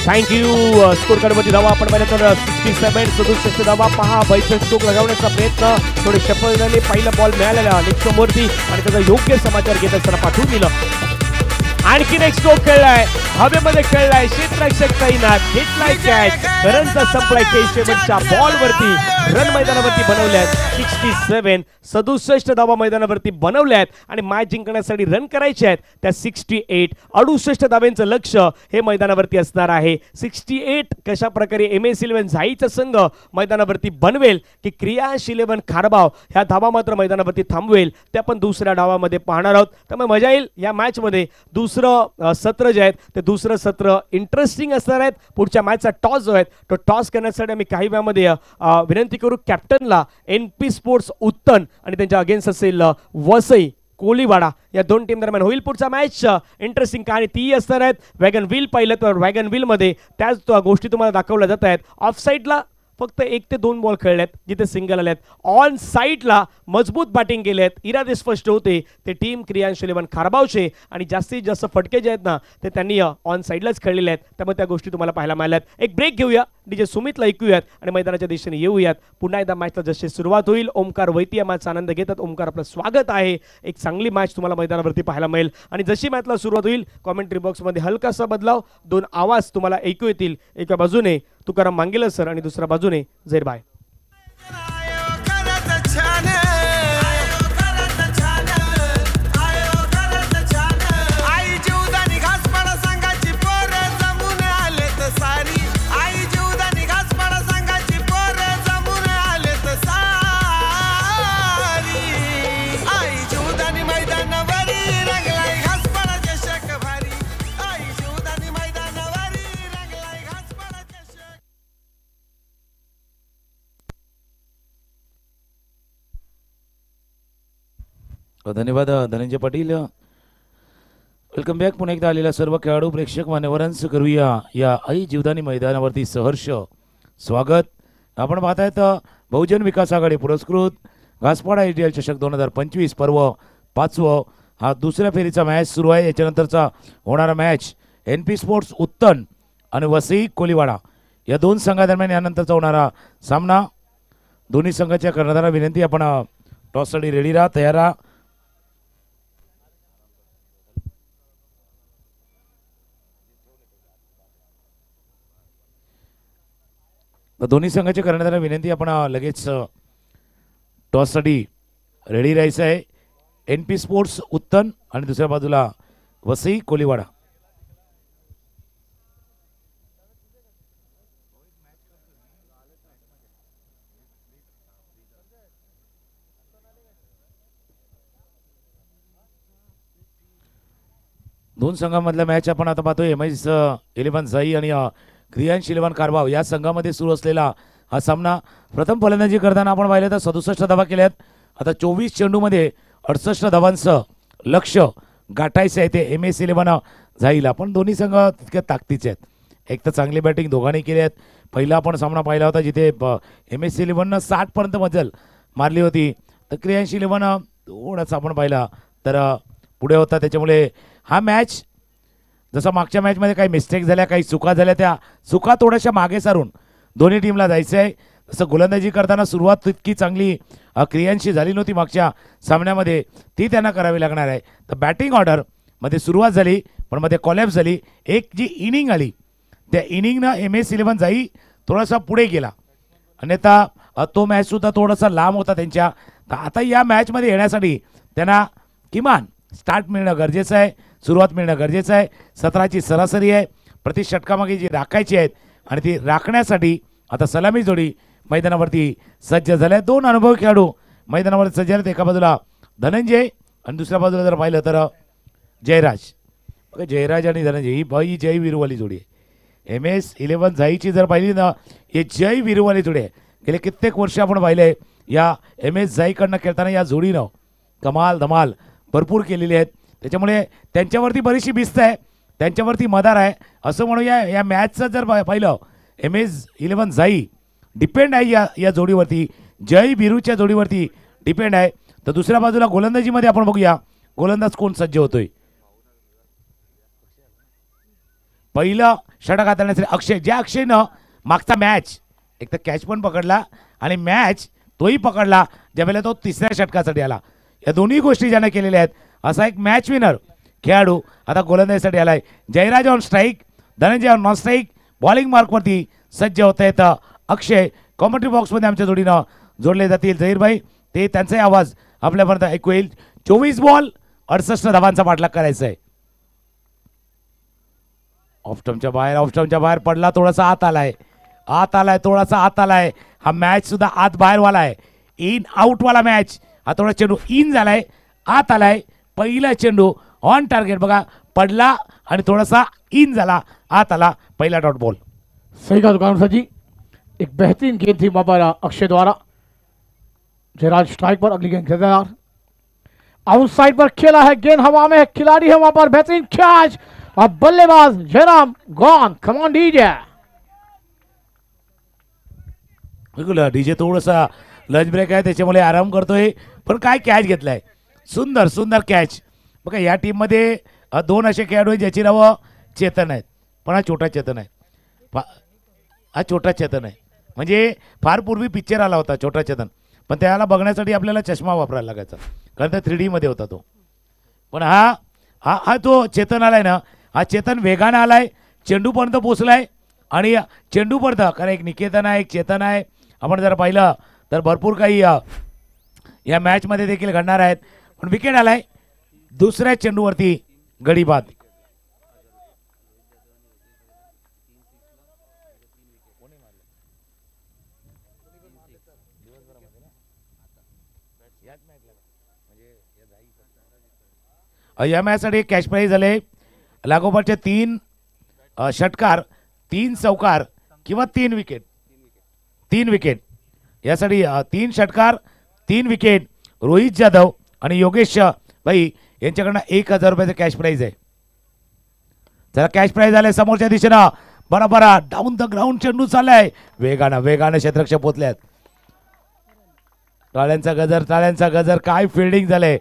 थँक्यू. स्कोर कार्डवरती धावा आपण पाहिलं तर 67, 67 धावा. पहा, बैठक स्ट्रोक लगावण्याचा प्रयत्न थोडे सफल झाले. पहिला बॉल मिळालेला लेगवरती आणि त्याचा योग्य समाचार घेत असताना पाठवून दिलं. आणखीन एक स्ट्रोक खेळलाय, हवेमध्ये खेळलाय, क्षेत्ररक्षक तैनात, घेतलाय कॅच. करणचा संपलाय खेळ शेवटच्या बॉलवरती. रन मैदानावरती बनवल्यात 67. 67 धावा मैदानावरती बनवल्यात आणि मॅच जिंकण्यासाठी रन करायचे आहेत त्या 68. 68 धावांचं लक्ष हे मैदानावरती असणार आहे. 68 कशा प्रकारे MS11 झाईचा संघ मैदानावरती बनवेल की क्रियांश 11 खारबाव ह्या धावा मात्र मैदानावरती थांबवेल, ते आपण दुसऱ्या डावामध्ये पाहणार आहोत. त्यामुळे मजा येईल या मॅच मध्ये. दुसरं सत्र जे आहेत ते दुसरं सत्र इंटरेस्टिंग असणार आहेत. पुढच्या मॅचचा टॉस जो आहे तो टॉस करण्यासाठी आम्ही काही वेळामध्ये विनंती विनंती करू कॅप्टनला NP स्पोर्ट्स उत्तन आणि त्यांच्या अगेन्स्ट असेल वसई कोलीवाडा या दोन टीम दरम्यान होईल पुढचा मॅच. इंटरेस्टिंग कहाणी ती असणार आहेत. वॅगन व्हील पाहिलं तर वॅगन व्हील मध्ये त्याच गोष्टी तुम्हाला दाखवल्या जात आहेत. ऑफ साईडला फक्त 1 ते 2 बॉल खेळलेत जिथे सिंगल आलेत. ऑन साईडला मजबूत बॅटिंग केलेत. इरादे स्पष्ट होते ते टीम क्रियांश 11 खारबावचे आणि जास्तीत जास्त फटके जे आहेत ना ते त्यांनी ऑन साईडलाच खेळलेले आहेत. त्यामुळे त्या गोष्टी तुम्हाला पाहायला मिळाल्यात. एक ब्रेक घेऊया, डीजे सुमितला ऐकूयात आणि मैदानाच्या दिशेने येऊयात. पुन्हा एकदा मॅचला जशी सुरुवात होईल ओमकार वैती या मॅचचा आनंद घेतात. ओमकार आपलं स्वागत आहे. एक चांगली मॅच तुम्हाला मैदानावरती पाहायला मिळेल आणि जशी मॅचला सुरुवात होईल कॉमेंट्री बॉक्समध्ये हलकासा बदलाव, 2 आवाज तुम्हाला ऐकू येतील. एका बाजूने तुकाराम मांगेला सर आणि दुसऱ्या बाजूने झैर भाई. धन्यवाद धनंजय पाटील. Welcome back. पुन्हा एकदा आलेल्या सर्व खेळाडू प्रेक्षक मान्यवरांचं करूया या आई जीवदानी मैदानावरती सहर्ष स्वागत. आपण पाहतायत बहुजन विकास आघाडी पुरस्कृत घासपाडा IDL चषक 2025 पर्व 5वं हा दुसऱ्या फेरीचा मॅच सुरू आहे. याच्यानंतरचा होणारा मॅच NP स्पोर्ट्स उत्तन आणि वसई कोलीवाडा या दोन संघादरम्यान यानंतरचा होणारा सामना. दोन्ही संघाच्या कर्णधारांना विनंती आपण टॉससाठी रेडी राहा, तयार राहा. दोन्ही संघाच्या कर्णधारांना विनंती आपण लगेच टॉससाठी रेडी राहायचं आहे. NP स्पोर्ट्स उत्तन आणि दुसऱ्या बाजूला वसई कोलीवाडा. दोन संघांमधला मॅच आपण आता पाहतोय. MS 11 जाई आणि क्रियांश 11 कारवाव या संघामध्ये सुरू असलेला हा सामना. प्रथम फलंदाजी करताना आपण पाहिलं तर 67 धावा केल्यात. आता 24 चेंडूमध्ये 68 धावांचं लक्ष गाठायचं आहे ते MS 11 जाईल. पण दोन्ही संघ तितक्या ताकदीचे आहेत. एक तर चांगली बॅटिंग दोघांनी केली आहेत. पहिला आपण सामना पाहिला होता जिथे MS 11 60 पर्यंत मजल मारली होती, तर क्रियांश 11 थोडासा आपण पाहिला तर पुढे होता. त्याच्यामुळे हा मॅच जसं मागच्या मॅचमध्ये काही मिस्टेक झाल्या, काही चुका झाल्या, त्या चुका थोड्याशा मागे सारून दोन्ही टीमला जायचं आहे. जसं गोलंदाजी करताना सुरुवात तितकी चांगली क्रियांशी झाली नव्हती मागच्या सामन्यामध्ये, ती त्यांना करावी लागणार आहे. तर बॅटिंग ऑर्डरमध्ये सुरुवात झाली पण मध्ये कॉलॅप्स झाली. एक जी इनिंग आली त्या इनिंगनं MS 11 जाई थोडासा पुढे गेला, अन्यथा तो मॅचसुद्धा थोडासा लांब होता त्यांच्या. तर आता या मॅचमध्ये येण्यासाठी त्यांना किमान स्टार्ट मिळणं गरजेचं आहे, सुरुवात मिळणं गरजेचं आहे. 17ची सरासरी आहे प्रति षटकामागे जी राखायची आहेत आणि ती राखण्यासाठी आता सलामी जोडी मैदानावरती सज्ज झाल्या. दोन अनुभवी खेळाडू मैदानावरती सज्ज आहेत. एका बाजूला धनंजय आणि दुसऱ्या बाजूला जर पाहिलं तर जयराज. बघा जयराज आणि धनंजय ही जय वीरवाली जोडी आहे. MS 11 जाईची जर पाहिली ना हे जय वीरवाली जोडी आहे. गेले कित्येक वर्ष आपण पाहिले या MS जाईकडनं खेळताना या जोडीनं कमाल धमाल भरपूर केलेली आहेत. त्याच्यामुळे त्यांच्यावरती बरीचशी भिस्त आहे, त्यांच्यावरती मदार आहे असं म्हणूया. या मॅचचं जर पाहिलं MS 11 जाई डिपेंड आहे या जोडीवरती, जय वीरूच्या जोडीवरती डिपेंड आहे. तर दुसऱ्या बाजूला गोलंदाजीमध्ये आपण बघूया गोलंदाज कोण सज्ज होतोय. पहिलं षटक हाताळण्यासाठी अक्षय, ज्या अक्षयनं मागचा मॅच एक तर कॅच पण पकडला आणि मॅच तोही पकडला ज्यावेळेला तो तिसऱ्या षटकासाठी आला. या दोन्ही गोष्टी ज्यानं केलेल्या आहेत असा एक मॅच विनर खेळाडू आता गोलंदाजीसाठी आलाय. Jayraj on strike, Dhananjay on non strike. Bowling मार्कवरती सज्ज होत आहेत अक्षय. कॉमेंट्री बॉक्समध्ये आमच्या जोडीनं जोडले जातील झहीरभाई, ते त्यांचाही आवाज आपल्यापर्यंत ऐकू येईल. 24 बॉल 68 धावांचा पाठलाग करायचा आहे. ऑफ स्टंपच्या बाहेर पडला, थोडासा आत आलाय थोडासा आत आलाय. हा मॅच सुद्धा आत बाहेर वाला आहे, इन आउट वाला मॅच. हा थोडा चेंडू इन झालाय, आत आलाय. पहिला चेंडू ऑन टार्गेट बघा पडला आणि थोडासा इन झाला, आत आला. पहिला डॉट बॉल. सही का दुकान सर जी. एक बेहतरीन गेंद थी वहां पर अक्षय द्वारा। जयराज स्ट्राइक पर, अगली गेंद खेलदार आउट साइड पर खेला है, गेंद हवा में, खिलाड़ी है वहां पर, बेहतरीन कैच और बल्लेबाज Jairam gone. Come on DJ. बिलकुल डीजे थोडासा लंच ब्रेक आहे त्याच्यामुळे आराम करतोय, पण काय कॅच घेतलाय, सुंदर सुंदर कॅच। बघा या टीम मध्ये दोन असे खेळाडू आहेत ज्याची नावं चेतन आहेत, पण हा छोटा चेतन आहे, हा छोटा चेतन आहे। म्हणजे फार पूर्वी पिक्चर आला होता छोटा चेतन, पण त्याला बघण्यासाठी आपल्याला चष्मा वापरायला लागायचा, कारण त्या 3D मध्ये होता तो। पण हा हा हा जो चेतन आलाय ना, हा चेतन वेगानं आलाय, चेंडूपर्यंत पोचलाय आणि चेंडूपर्यंत, कारण एक निकेतन आहे, एक चेतन आहे। आपण जर पाहिलं तर भरपूर काही या मॅच मध्ये देखील घडणार आहेत, पण विकेट आलाय दुसऱ्या चेंडूवरती गडी बाद। या मॅचसाठी कॅश प्राईज झाले लागोपाठचे 3 षटकार, 3 चौकार किंवा 3 विकेट, 3 विकेट यासाठी 3 षटकार 3 विकेट। रोहित जाधव आणि योगेश भाई यांच्याकडनं 1000 रुपयाचं कॅश प्राईज आहे। जरा कॅश प्राईज आले समोरच्या दिशेनं, बरोबर डाऊन द ग्राउंड चेंडू चाललाय, वेगानं वेगानं क्षेत्ररक्षक पोहोचल्यात। टाळ्यांचा गजर, काय फिल्डिंग झाले।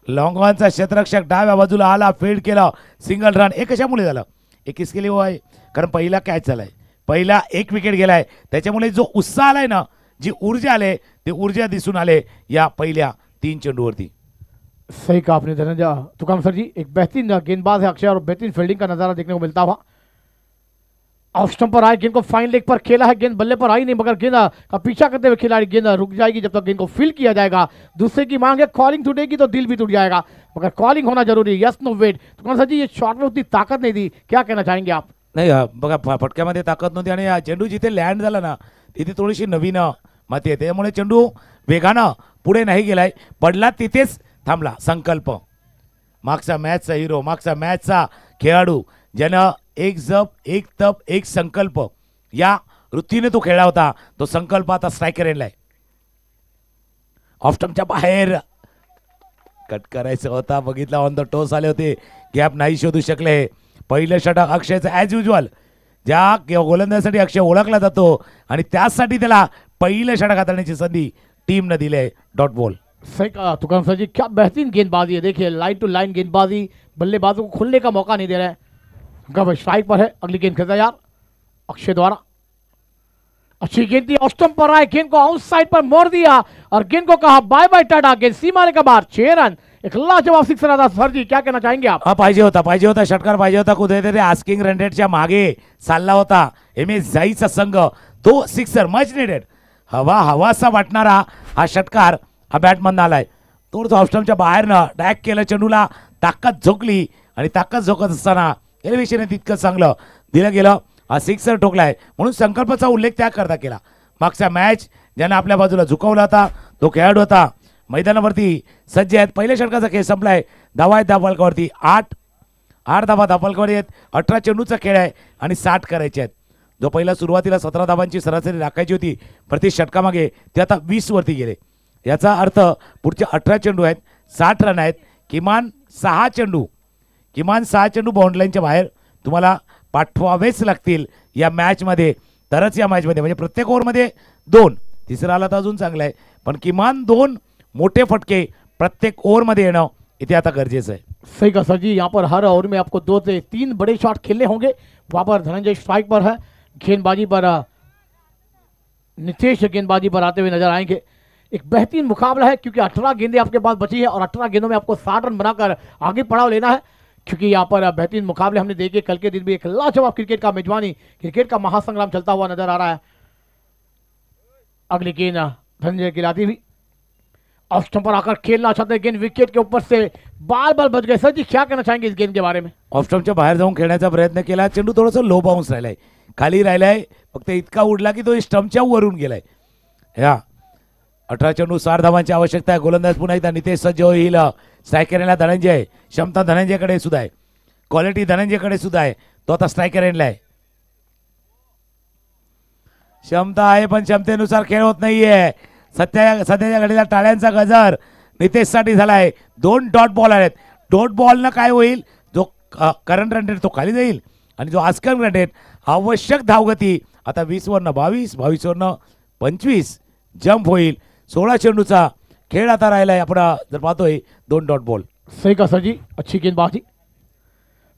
लॉंग ऑनचा क्षेत्ररक्षक डाव्या बाजूला आला, फील्ड केला, सिंगल रन। हे कशामुळे झालं, एक किसके लिए आहे, कारण पहिला कॅच झालाय, पहिला 1 विकेट गेलाय, त्याच्यामुळे जो उत्साह आलाय ना, जी ऊर्जा आले, ते ऊर्जा दिसून आले या पहिल्या 3 चेंडूवरती। सही कहा आपने धनंजय तुकाम सर जी। एक बेहतरीन गेंदबाज है अक्षय और बेहतरीन फील्डिंग का नजारा देखने को मिलता हुआ। ऑफ स्टंप पर आए, गेंद को फाइन लेग पर खेला है, गेंद बल्ले पर आई नहीं, मगर गेंद का पीछा करते हुए खिलाड़ी, गेंद रुक जाएगी जब तक गेंद को फील किया जाएगा। दूसरे की मांग है, कॉलिंग टूटेगी तो दिल भी टूट जाएगा, मगर कॉलिंग होना जरूरी है। Yes no wait. तुकाम सर जी ये शॉट में उतनी ताकत नहीं दी, क्या कहना चाहेंगे आप? नाही बघा फटक्यामध्ये ताकद नव्हती आणि चेंडू जिथे लँड झाला ना तिथे थोडीशी नवीन माती आहे, त्यामुळे चेंडू वेगानं पुढे नाही गेलाय, पडला तिथेच थांबला। संकल्प, मागचा मॅचचा हिरो, मागचा मॅचचा खेळाडू, ज्यानं एक जप एक तप एक संकल्प या वृत्तीने तो खेळला होता, तो संकल्प आता स्ट्रायकर एंडला आहे। ऑफ स्टंपच्या बाहेर कट करायचा होता, बघितला ऑन द टोस आले होते, गॅप नाही शोधू शकले। पहिलं षटक अक्षयचं ॲज युजल, ज्या गोलंदाजासाठी अक्षय ओळखला जातो आणि त्यासाठी त्याला पहिलं षटक हाताळण्याची संधी टीमने दिली आहे। Dot ball. सही कहा तुकाम सर जी, क्या बेहतरीन गेंदबाजी है। देखिए लाइन टू लाइन गेंदबाजी, बल्लेबाजों को खुलने का मौका नहीं दे रहे हैं। उनका स्ट्राइक पर है, अगली गेंद खेलता यार अक्षय द्वारा। अच्छी गेंद थी, ऑफ स्टंप पर आए, गेंद को आउट साइड पर मोड़ दिया और गेंद को कहा बाय बाय टाटा। गेंद सीमा के बाहर, 6 रन। एक लाजवाब सिक्सर आता। सर जी क्या कहना चाहेंगे आप? हा पाहिजे होता षटकार पाहिजे होता, कुठेतरी आस्किंग रन रेटच्या मागे चालला होता MS जाईचा संघ, तो सिक्सर मच नेडेड, हवासा वाटणारा हा षटकार हा बॅटमन आलाय। तो ऑफ स्टंपच्या बाहेरनं डॅक केलं, चेंडूला ताकद झोकली आणि ताकद झोकत असताना एलिव्हेशन तितकं चांगलं दिलं गेलं, हा सिक्सर ठोकलाय, म्हणून संकल्पाचा उल्लेख त्या करता केला। मागचा मॅच ज्यानं आपल्या बाजूला झुकवला होता तो खेळाडू होता, मैदानावरती सज्ज आहेत। पहिल्या षटकाचा खेळ संपलाय, धावा आहेत धावफलकावरती 8 धावा धावफलकावर आहेत। 18 चेंडूचा खेळ आहे आणि 60 करायचे आहेत। जो पहिला सुरुवातीला 17 धावांची सरासरी राखायची होती प्रति षटकामागे, ते आता 20 वरती गेले। याचा अर्थ पुढचे 18 चेंडू आहेत, 60 रन आहेत, किमान 6 चेंडू बाउंड्री लाईनच्या बाहेर तुम्हाला पाठवावेच लागतील या मॅचमध्ये, तरच या मॅचमध्ये, म्हणजे प्रत्येक ओव्हरमध्ये 2, तिसरा आला तर अजून चांगला आहे, पण किमान 2 मोठे फटके प्रत्येक ओव्हरमध्ये येणं इथे आता गरजेचं आहे। सही कहा सर जी, यहाँ पर हर ओवर में आपको 2 से 3 बड़े शॉट खेलने होंगे। वहां पर धनंजय स्ट्राइक पर है, गेंदबाजी पर नितेश गेंदबाजी पर आते हुए नजर आएंगे। एक बेहतरीन मुकाबला है क्योंकि 18 गेंदें आपके पास बची है और 18 गेंदों में आपको 60 रन बनाकर आगे पड़ाव लेना है, क्योंकि यहाँ पर बेहतरीन मुकाबले हमने देखे। कल के दिन भी एक लाजवाब क्रिकेट का मेजबानी, क्रिकेट का महासंग्राम चलता हुआ नजर आ रहा है। अगली गेंद धनंजय गिलाती हुई, ऑफ स्टंप पर आकर खेलना चाहते हैं, गेंद विकेट के ऊपर से बाल बच गए। सर जी क्या कहना चाहेंगे इस गेंद के बारे में? ऑफ स्टंपच्या बाहेर जाऊन खेळण्याचा प्रयत्न केला, चेंडू थोडासा लो बाउन्स राहिलाय, खाली राहिलाय, फक्त इतका उडला की तो स्टंपच्या वरून गेलाय। या 18 चेंडू 60 धावांची आवश्यकता आहे। गोलंदाज पुन्हा एकदा नितेश सज्ज होईल, स्ट्रायकर एंडला धनंजय, क्षमता धनंजयकडे सुद्धा आहे, क्वालिटी धनंजयकडे सुद्धा आहे, तो आता स्ट्रायकर एंडला आहे। क्षमता आहे पण क्षमतेनुसार खेळ होत नाहीये. सध्याच्या घडीला टाळ्यांचा गजर नितेशसाठी झालाय. 2 डॉट बॉल आहेत. डॉट बॉलनं काय होईल, जो करंट रन रेट तो खाली जाईल आणि जो आजकाल रन रेट आवश्यक धावगती आता 20 वरनं 22, 22 वरनं 25 जंप होईल. 16 चेंडूचा खेळ आता राहिलाय. आपण जर पाहतोय 2 डॉट बॉल. सही का सर जी, अच्छी गेंदबाजी.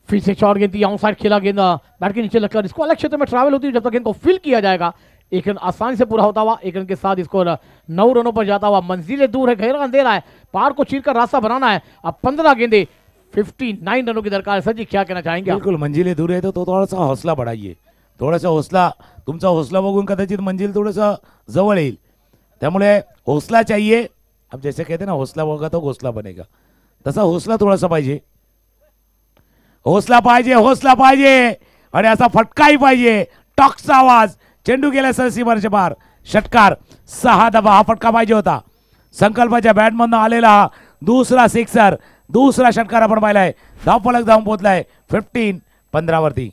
फिर से शॉर्ट गेंद थी, ऑन साइड खेला, गेंद बैट के नीचे लगकर इसको अलग क्षेत्र में ट्रैवल होती है. जब तक गेंद को फिल किया जाएगा, एक रन आसानी से पूरा होता हुआ, एक रन के साथ स्कोर 9 रनों पर जाता हुआ. मंजिलें दूर है, घेरा अंधेरा है, पार को चीर कर रास्ता बनाना है. अब 15 गेंदे 59 रनों की दरकार है. सर जी क्या कहना चाहेंगे आप? बिल्कुल मंजिले दूर आहे तो थोडासा हौसला बढ़ाइए. थोडासा हौसला, तुमचा हौसला बघून कदाचित मंजिल थोडंसं जवळ येईल. त्यामुळे हौसला चाहिए. अब जैसे कहते ना हौसला होगा तो घोसला बनेगा, तसा हौसला थोडासा पाहिजे. हौसला पाहिजे, हौसला पाहिजे आणि असा फटकाही पाहिजे. टॉकचा आवाज, चेंडू गेला सरसीमारच्या पार, षटकार 6 धावा हा फटका पाहिजे होता. संकल्पाच्या बॅटमधनं आलेला हा दुसरा सिक्सर, दुसरा षटकार आपण पाहिलाय. धावफलक जाऊन पोहोचलाय 15 वरती.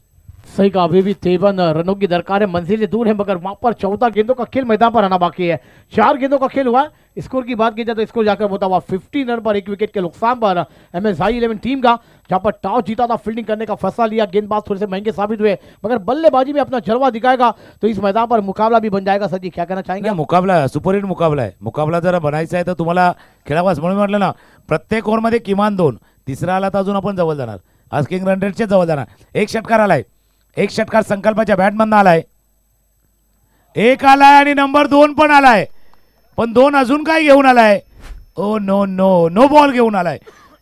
सही का, अभी भी 53 रनों की दरकार है. मंजिलें दूर है मगर वहां पर 14 गेंदों का खेल मैदान पर आना बाकी है. 4 गेंदों का खेल हुआ. स्कोर की बात की जाए तो स्कोर जाकर होता हुआ 15 रन पर 1 विकेट के नुकसान पर MSI 11 टीम का, जहां पर टॉस जीता था, फील्डिंग करने का फैसला लिया. गेंदबाज थोड़े से महंगे साबित हुए मगर बल्लेबाजी में अपना जलवा दिखाएगा तो इस मैदान पर मुकाबला भी बन जाएगा. सर जी क्या कहना चाहेंगे? नाही, मुकाबला सुपरहिट मुकाबला आहे. मुकाबला जर बनायचा आहे तर तुम्हाला खेळावास, म्हणून म्हटलं ना प्रत्येक ओव्हरमध्ये किमान 2, तिसरा आला तर अजून आपण जवळ जाणार. आज किंग रन रेटचे जवळ जाणार. एक षटकार आलाय, एक षटकार संकल्पाच्या बॅटमधनं आलाय. एक आलाय आणि नंबर 2 पण आलाय, पण 2 अजून काय घेऊन आलाय. Oh no no, no ball घेऊन आलाय.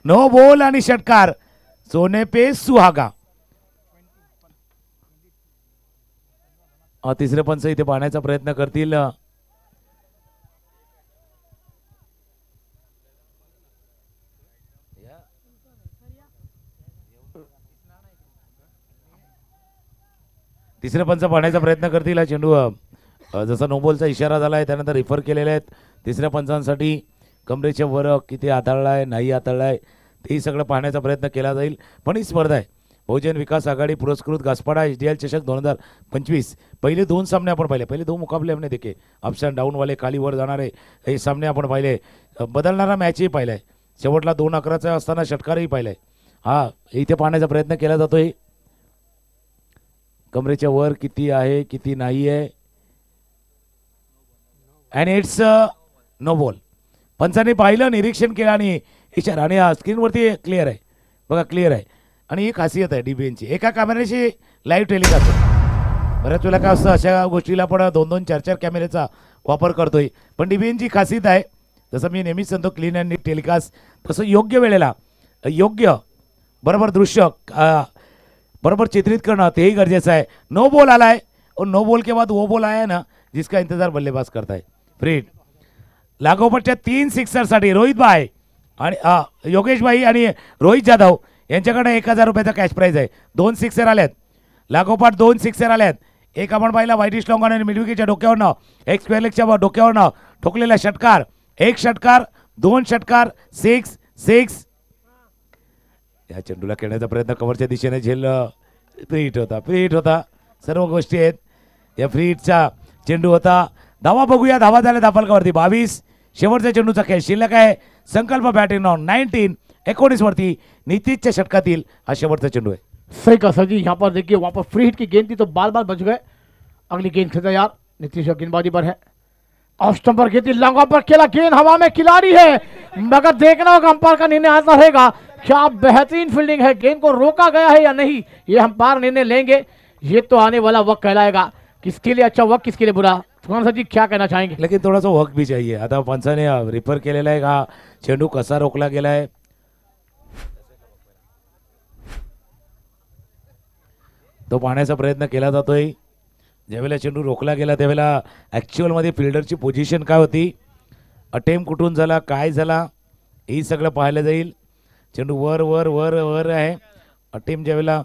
नो बॉल आणि षटकार, सोने पे सुहागा. तिसरे पंच इथे पाहण्याचा प्रयत्न करतील. तिसरे पंच पाहण्याचा प्रयत्न करतील. हा चेंडू जसा नोबॉलचा इशारा झाला आहे त्यानंतर रिफर केलेले आहेत तिसऱ्या पंचांसाठी. कमरेच्या वर किती हाताळलाय, नाही हाताळलाय, तेही सगळं पाहण्याचा प्रयत्न केला जाईल. पण ही स्पर्धा आहे बहुजन विकास आघाडी पुरस्कृत घासपाडा HDL चषक 2025. पहिले 2 सामने आपण पाहिले, पहिले 2 मुकाबले हमने देखे. अप्स अँड डाऊन वाले, खाली वर जाणारे हे सामने आपण पाहिले. बदलणारा मॅचही पाहिलाय. शेवटला 2-11चा असताना षटकारही पाहिलाय. हा इथे पाहण्याचा प्रयत्न केला जातोय. कमरेच्या वर किती आहे, किती नाही आहे, अँड इट्स नो बॉल. पंचांनी पाहिलं, निरीक्षण केलं आणि इशारा, आणि स्क्रीनवरती क्लिअर आहे बघा, क्लिअर आहे. आणि ही खासियत आहे DBNची, एका कॅमेऱ्याशी लाईव्ह टेलिकास्ट. बऱ्याच वेळेला काय असतं अशा गोष्टीला आपण 2-2, 4-4 कॅमेऱ्याचा वापर करतोय. पण DBNची खासियत आहे, जसं मी नेहमीच सांगतो क्लीन अँड नीट टेलिकास्ट, तसं योग्य वेळेला योग्य बरोबर दृश्य बराबर चित्रित करना तेही गरजेचं आहे. नो बॉल आलाय और नो बॉल के बाद वो बॉल आया ना जिसका इंतजार बल्लेबाज करता है. फ्रीड लागोपाठच्या 3 सिक्सरसाठी रोहित भाई आणि योगेश भाई आणि रोहित जाधव यांच्याकडे 1000 रुपयाचा कॅश प्राइज आहे. 2 सिक्सर आल्यात लागोपाठ, 2 सिक्सर आल्यात. एक आपण पाहिला वाईटिश लॉंगॉन आणि मिडविकेच्या डोक्यावरनं, एक स्क्वेअर लेगच्या डोक्यावरनं ठोकलेला षटकार. 1 षटकार, 2 षटकार, 6. या चेंडूला खेळण्याचा प्रयत्न कव्हरच्या दिशेने झेल. फ्री हिट होता, सर्व गोष्टी आहेत. या फ्री हिटचा चेंडू होता. धावा बघूया, धावा झाल्या धाफलकावरती 22. शेवटच्या चेंडूचा खेळ शिल्लक आहे. संकल्प बॅटिंग ऑन 19 वरती नीतीशच्या षटकातील हा शेवटचा चेंडू आहे. सही का सर जी, यहाँ पर देखिए वहां पर फ्री हिट की गेंद थी तो बाल बाल बच गए. अगली गेंद खेलता यार नीतीश गेंदबाजी पर है. ऑफ स्टंप पर गेंद लंगा पर खेला, गेंद हवा में खिलाड़ी है मगर देखना होगा अंपायर का निर्णय आता रहेगा. क्या बेहतरीन फील्डिंग है, गेंद को रोका गया है या नहीं ये अंपायर निर्णय लेंगे. ये तो आने वाला वक्त कहलाएगा किसके लिए अच्छा वक्त, किसके लिए बुरा. सुखान सर जी क्या कहना चाहेंगे? लेकिन थोडासा वक्त भी चाहिए. आता पंचाने रिफर केलेला आहे हा चेंडू कसा रोखला गेला आहे. तो पाहण्याचा प्रयत्न केला जातोय. ज्यावेळेला चेंडू रोखला गेला त्यावेळेला ॲक्च्युअल मध्ये फिल्डरची पोझिशन काय होती, अटेम्प्ट कुठून झाला, काय झाला, हे सगळं पाहायला जाईल. चेंडू वर वर वर वर आहे. अटेम्प्ट ज्यावेळेला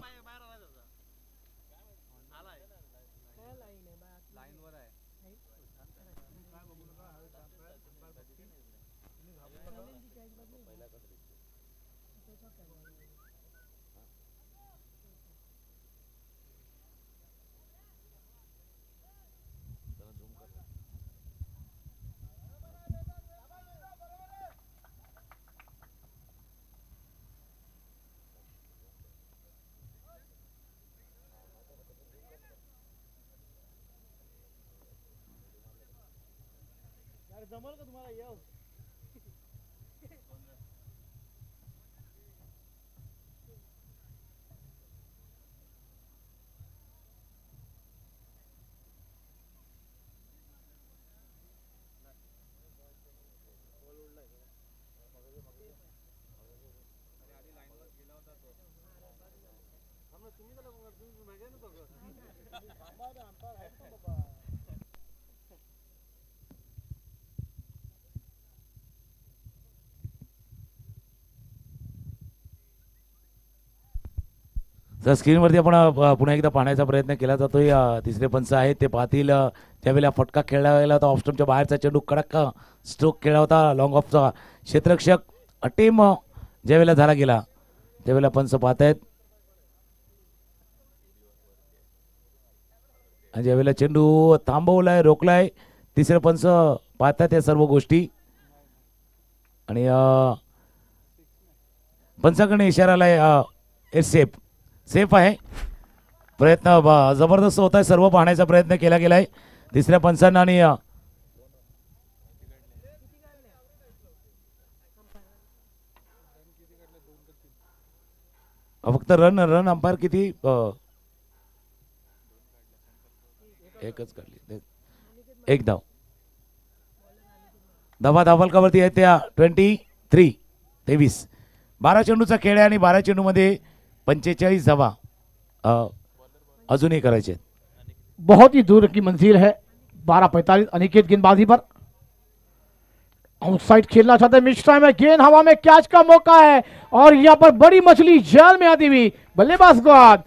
तर स्क्रीनवरती आपण पुन्हा एकदा पाहण्याचा प्रयत्न केला जातोय. तिसरे पंच आहेत ते पाहतील. त्यावेळेला फटका खेळला गेला होता ऑफस्टमच्या बाहेरचा चेंडू कडक स्ट्रोक खेळला होता लॉंग ऑफचा क्षेत्ररक्षक अटेम ज्यावेळेला झाला गेला त्यावेळेला पंच पाहत आहेत. आणि ज्यावेळेला चेंडू थांबवलाय रोखलाय तिसरे पंच पाहतात या सर्व गोष्टी. आणि पंचाकडे इशारा आलाय सेफ सेफ आहे. प्रयत्न जबरदस्त होत आहे. सर्व पाहण्याचा प्रयत्न केला गेलाय तिसऱ्या पंचांना. आणि फक्त रन अंपायर किती एकच काढली एक धाव. धावलकावरती आहे त्या 23 12 चेंडूचा खेळ आहे आणि 12 चेंडूमध्ये 45 धावा अजूनही करायचे. बहुत ही दूर की मंजिल है. 12-45 अनिकेत गेंदबाजी पर आउटसाइड खेलना चाहते हैं. मिस टाइम है. गेंद हवा में कैच का मौका है और यहाँ पर बड़ी मछली जाल में आती हुई बल्लेबाज को आज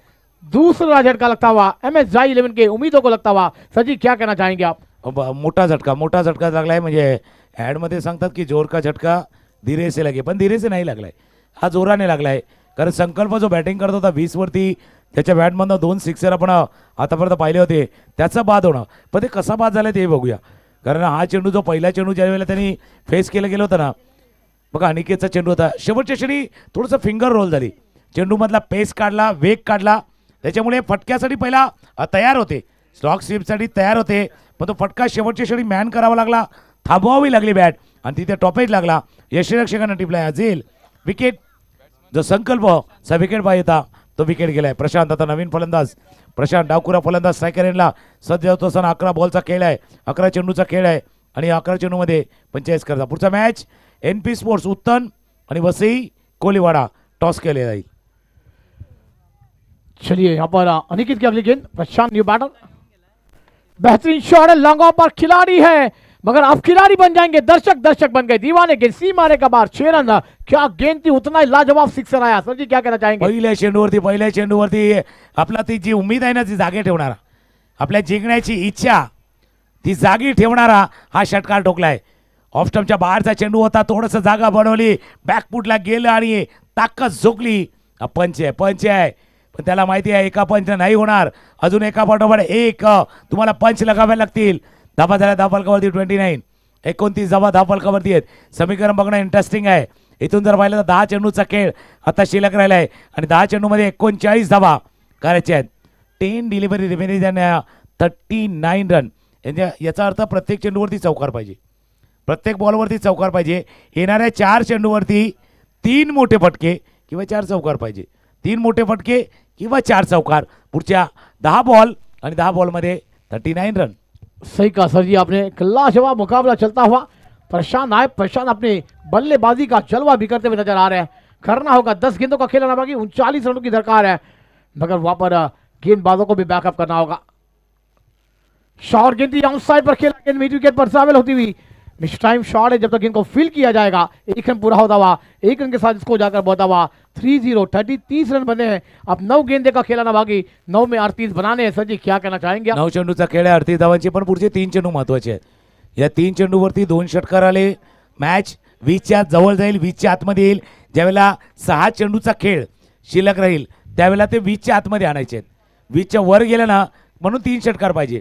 दूसरा झटका लगता हुआ MS जाई 11 के उम्मीदों को लगता हुआ. सर जी क्या कहना चाहेंगे आप? मोठा झटका लागलाय. म्हणजे ऍड मध्ये सांगतात की जोर का झटका धीरे से लगे पण धीरे से नाही लागलाय. हा जोराने लागलाय. कारण संकल्प जो बॅटिंग करत होता 20 वरती त्याच्या बॅटमधनं 2 सिक्सर आपण आतापर्यंत पाहिले होते त्याचा बाद होणं. पण ते कसा बाद झाला ते बघूया. कारण हा चेंडू जो पहिला चेंडू ज्या वेळेला त्यांनी फेस केलं गेलं होतं ना बघा अनिकेतचा चेंडू होता. शेवटच्या क्षणी थोडंसं फिंगर रोल झाली. चेंडूमधला पेस काढला वेग काढला त्याच्यामुळे फटक्यासाठी पहिला तयार होते स्टॉक स्वीपसाठी तयार होते. पण तो फटका शेवटच्या क्षणी मॅन करावा लागला. थांबवावी लागली बॅट आणि तिथे टॉपेज लागला. यष्टीरक्षकांना टिपलाय अझील विकेट. जो संकल्प सा विकेट पाहिजे होता तो विकेट गेलाय. प्रशांत आता नवीन फलंदाज प्रशांत डावकुरा फलंदाज स्ट्रायकर एंडला सज्ज होत असताना 11 बॉलचा खेळ आहे 11 चेंडूचा खेळ आहे आणि 11 चेंडूमध्ये 45 करता. पुढचा मॅच NP स्पोर्ट्स उत्तन आणि वसई कोलीवाडा टॉस केले जाईल. चलिए यहाँ पर अनिकेत की अगली गेंद. Prashant new batter. बेहतरीन शॉट है. लॉन्ग ऑफ पर खिलाड़ी है मगर अब खिलाड़ी बन जाएंगे. दर्शक बन गए दीवाने. गेंद सी मारे का बार 6 रन. क्या गेंद थी. उतना ही लाजवाब सिक्सर आया. सर जी क्या कहना चाहेंगे? पहिल्या चेंडूवरती आपला ती जी उम्मीद आहे ना ती जागे ठेवणारा आपल्या जिंकण्याची इच्छा ती जागी ठेवणारा हा षटकार ठोकलाय. ऑफस्टमच्या बाहेरचा चेंडू होता. थोडंसं जागा बनवली बॅकफुटला गेलं आणि ताकद झोकली. पंच आहे पण त्याला माहिती आहे एका पंच नाही होणार. अजून एका पाठोपाठ एक तुम्हाला पंच लगावे लागतील. धाबा झाल्या धावफलकावरती 29 धाबा धावफलकावरती आहेत. समीकरण बघणं इंटरेस्टिंग आहे. इथून जर पाहिलं तर 10 चेंडूचा खेळ आता शिल्लक राहिला आहे आणि 10 चेंडूमध्ये 39 धाबा करायचे आहेत. 10 डिलिव्हरी रिमेनिंग 39 रन. याचा अर्थ प्रत्येक चेंडूवरती चौकार पाहिजे. प्रत्येक बॉलवरती चौकार पाहिजे. येणाऱ्या 4 चेंडूवरती 3 मोठे फटके किंवा 4 चौकार पाहिजे. 3 मोठे फटके किंवा 4 चौकार. पुढच्या 10 बॉल आणि 10 बॉलमध्ये 39 रन. सही कहा सर जी आपने. लाजवाब मुकाबला चलता हुआ. प्रशांत अपने बल्लेबाजी का जलवा भी करते हुए नजर आ रहे हैं. करना होगा 10 गेंदों का खेलना बाकी 39 रनों की दरकार है मगर वहां पर गेंदबाजों को भी बैकअप करना होगा. शॉर्ट गेंद थी आउटसाइड पर खेला. गेंद मिड विकेट पर ट्रैवल होती हुई. मिस टाइम शॉट है. जब तक इनको फील किया जाएगा 1 रन पूरा होता हुआ. 1 रन के साथ इसको जाकर बहुत हुआ 3-0 30 रन बने हैं. अब 9 गेंदे का खेलना बाकी. 9 में 38 बनाने हैं. सर जी क्या कहना चाहेंगे? 9 चेंडूचा खेळ आहे 38 धावांचे. पण पुढचे 3 चेंडू महत्वाचे आहेत. या 3 चेंडूवरती 2 षटकार आले. मॅच 20च्या जवळ जाईल 20च्या आतमध्ये येईल. ज्यावेळेला 6 चेंडूचा खेळ शिल्लक राहील त्यावेळेला ते 20च्या आतमध्ये आणायचे आहेत. 20च्या वर गेलं ना म्हणून 3 षटकार पाहिजे.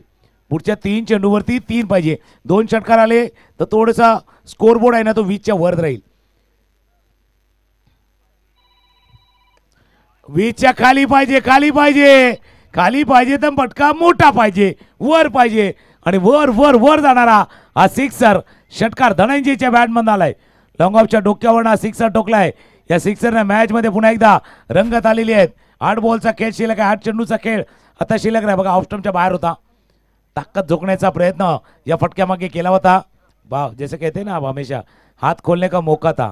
पुढच्या 3 चेंडूवरती 3 पाहिजे. 2 षटकार आले तर थोडासा स्कोरबोर्ड आहे ना तो 20च्या वर राहील. 20च्या खाली पाहिजे तर फटका मोठा पाहिजे वर पाहिजे आणि वर वर वर जाणारा हा सिक्सर षटकार धनंजयच्या बॅटमधून आलाय. लॉंग ऑफच्या डोक्यावर हा सिक्सर टोकलाय. या सिक्सरने मॅच मध्ये पुन्हा एकदा रंगत आलेली आहेत. 8 बॉलचा खेळ शिल्लक आहे, 8 चेंडूचा खेळ आता शिल्लक नाही बघा. ऑफस्टमच्या बाहेर होता. ताकद झोकण्याचा प्रयत्न या फटक्यामागे केला होता. जैसे कहते ना हमेशा हात खोलने का मौका था.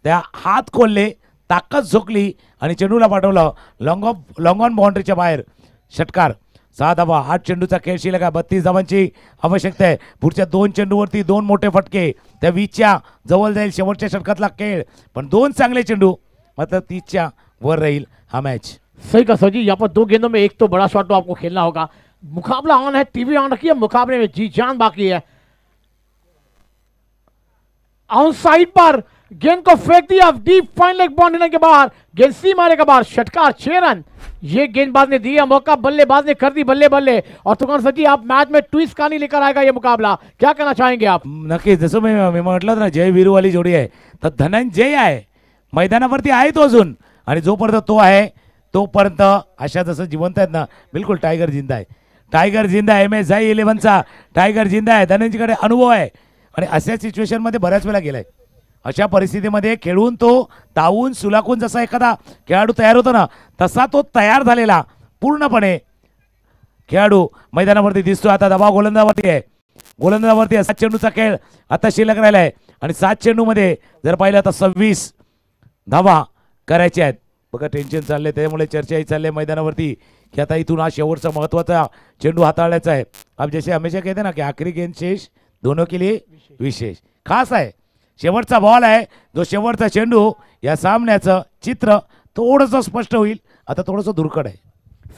त्या हात खोलले, ताकद झोकली आणि चेंडूला पाठवलं लॉंग ऑन बाउंड्रीच्या बाहेर. षटकार 6 धावा, 8 चेंडूचा खेळ शिल्लक आहे. 32 धावांची आवश्यकता आहे. पुढच्या 2 चेंडूवरती 2 मोठे फटके त्या 20च्या जवळ जाईल. शेवटच्या षटकातला खेळ पण 2 चांगले चेंडू मात्र 30च्या वर राहील हा मैच. सही का सर जी, यहाँ पर 2 गेंदों में एक तो बड़ा शॉट तो आपको खेलना होगा. मुकाबला ऑन है, टीवी ऑन रखिए. मुकाबले में जी जान बाकी है. ऑन साइड पर गेंद को फेंक दिया डीप फाइन लेग बाउंड्री के बाहर. गेंद सी मारे के बाहर. षटकार 6 रन. ये गेंदबाज ने दिया मौका, बल्लेबाज ने कर दी बल्ले बल्ले. और तुकान सर जी, आप मैच में ट्विस्ट कहानी लेकर आएगा ये मुकाबला, क्या कहना चाहेंगे आप? नक्कीच. जसं मी म्हटलं ना जय वीरूवाली जोडी आहे तर धनंजय आहे मैदानावरती आहे तो अजून. आणि जोपर्यंत तो आहे तोपर्यंत अशा जसं जिवंत आहेत ना, बिलकुल टायगर जिंदा आहे. टायगर जिंदा आहे. MS झाई 11चा टायगर जिंदा आहे. धनंजयकडे अनुभव आहे आणि अशा सिच्युएशनमध्ये बऱ्याच वेळा गेलाय. अशा परिस्थितीमध्ये खेळून तो तावून सुलाखून जसा एखादा खेळाडू तयार होतो ना तसा तो तयार झालेला पूर्णपणे खेळाडू मैदानावरती दिसतो. आता दबाव गोलंदाजावरती आहे. गोलंदाजावरती 7 चेंडूचा खेळ आता शिल्लक राहिला आहे आणि 7 चेंडूमध्ये जर पाहिलं तर 26 धावा करायच्या आहेत. बघा टेन्शन चाललंय, त्यामुळे चर्चाही चालली आहे मैदानावरती की आता इथून हा शेवटचा महत्त्वाचा चेंडू हाताळायचा आहे. अब जैसे हमेशा कहते ना की आखरी गेंद शेष दोनों के लिए विशेष खास आहे. शेवटचा बॉल आहे, जो शेवटचा चेंडू या सामन्याचं चित्र थोडंसं स्पष्ट होईल. आता थोडंसं धुरकड आहे.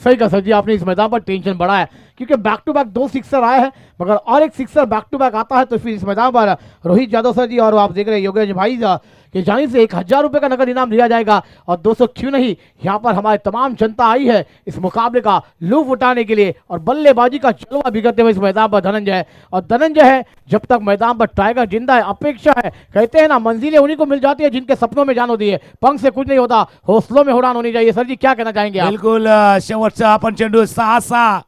सही का सर जी, आपने इस मैदान पर टेंशन बढ़ा है क्योंकि बैक टू बैक 2 सिक्सर आए हैं, मगर और एक सिक्सर बैक टू बैक आता है तो फिर इस मैदान पर रोहित यादव सर जी और आप देख रहे हैं योगेश भाई कि जानी से 1000 रुपये का नगद इनाम दिया जाएगा. और 200 क्यों नहीं, यहाँ पर हमारी तमाम जनता आई है इस मुकाबले का लुत्फ उठाने के लिए. और बल्लेबाजी का जलवा बिगड़ते हुए इस मैदान पर धनंजय. और धनंजय है जब तक मैदान पर टाइगर जिंदा है. अपेक्षा है, कहते हैं ना मंजिलें उन्हीं को मिल जाती है जिनके सपनों में जान होती है. पंख से कुछ नहीं होता, हौसलों में उड़ान होनी चाहिए. सर जी क्या कहना चाहेंगे आप? बिलकुल. शेवटचा आपण चेंडू 6-6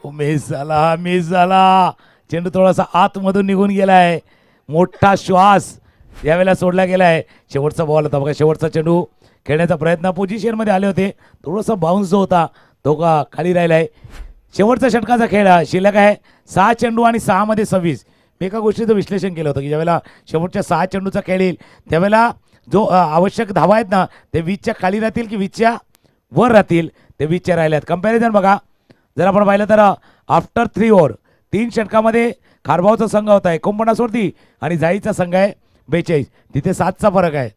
मिस झाला. चेंडू थोडासा आतमधून निघून गेलाय. मोठा श्वास यावेळेला सोडला गेलाय. शेवटचा बॉल होता बघा. शेवटचा चेंडू खेळण्याचा प्रयत्न पोझिशनमध्ये आले होते. थोडासा बाउन्स जो होता तो का खाली राहिलाय. शेवटचा षटकाचा खेळ शिल्लक आहे. 6 चेंडू आणि 6 मध्ये 26. मी एका गोष्टीचं विश्लेषण केलं होतं की ज्यावेळेला शेवटच्या 6 चेंडूचा खेळ येईल त्यावेळेला जो आवश्यक धावा आहेत ना ते 20च्या खाली राहतील की 20च्या वर राहतील. ते 20च्या राहिल्यात. कंपॅरिझन बघा जर आपण पाहिलं तर आफ्टर 3 ओव्हर 3 षटकामध्ये खारबावचा संघ होता 49 वरती आणि जाईचा संघ आहे 42. तिथे 7चा फरक आहे.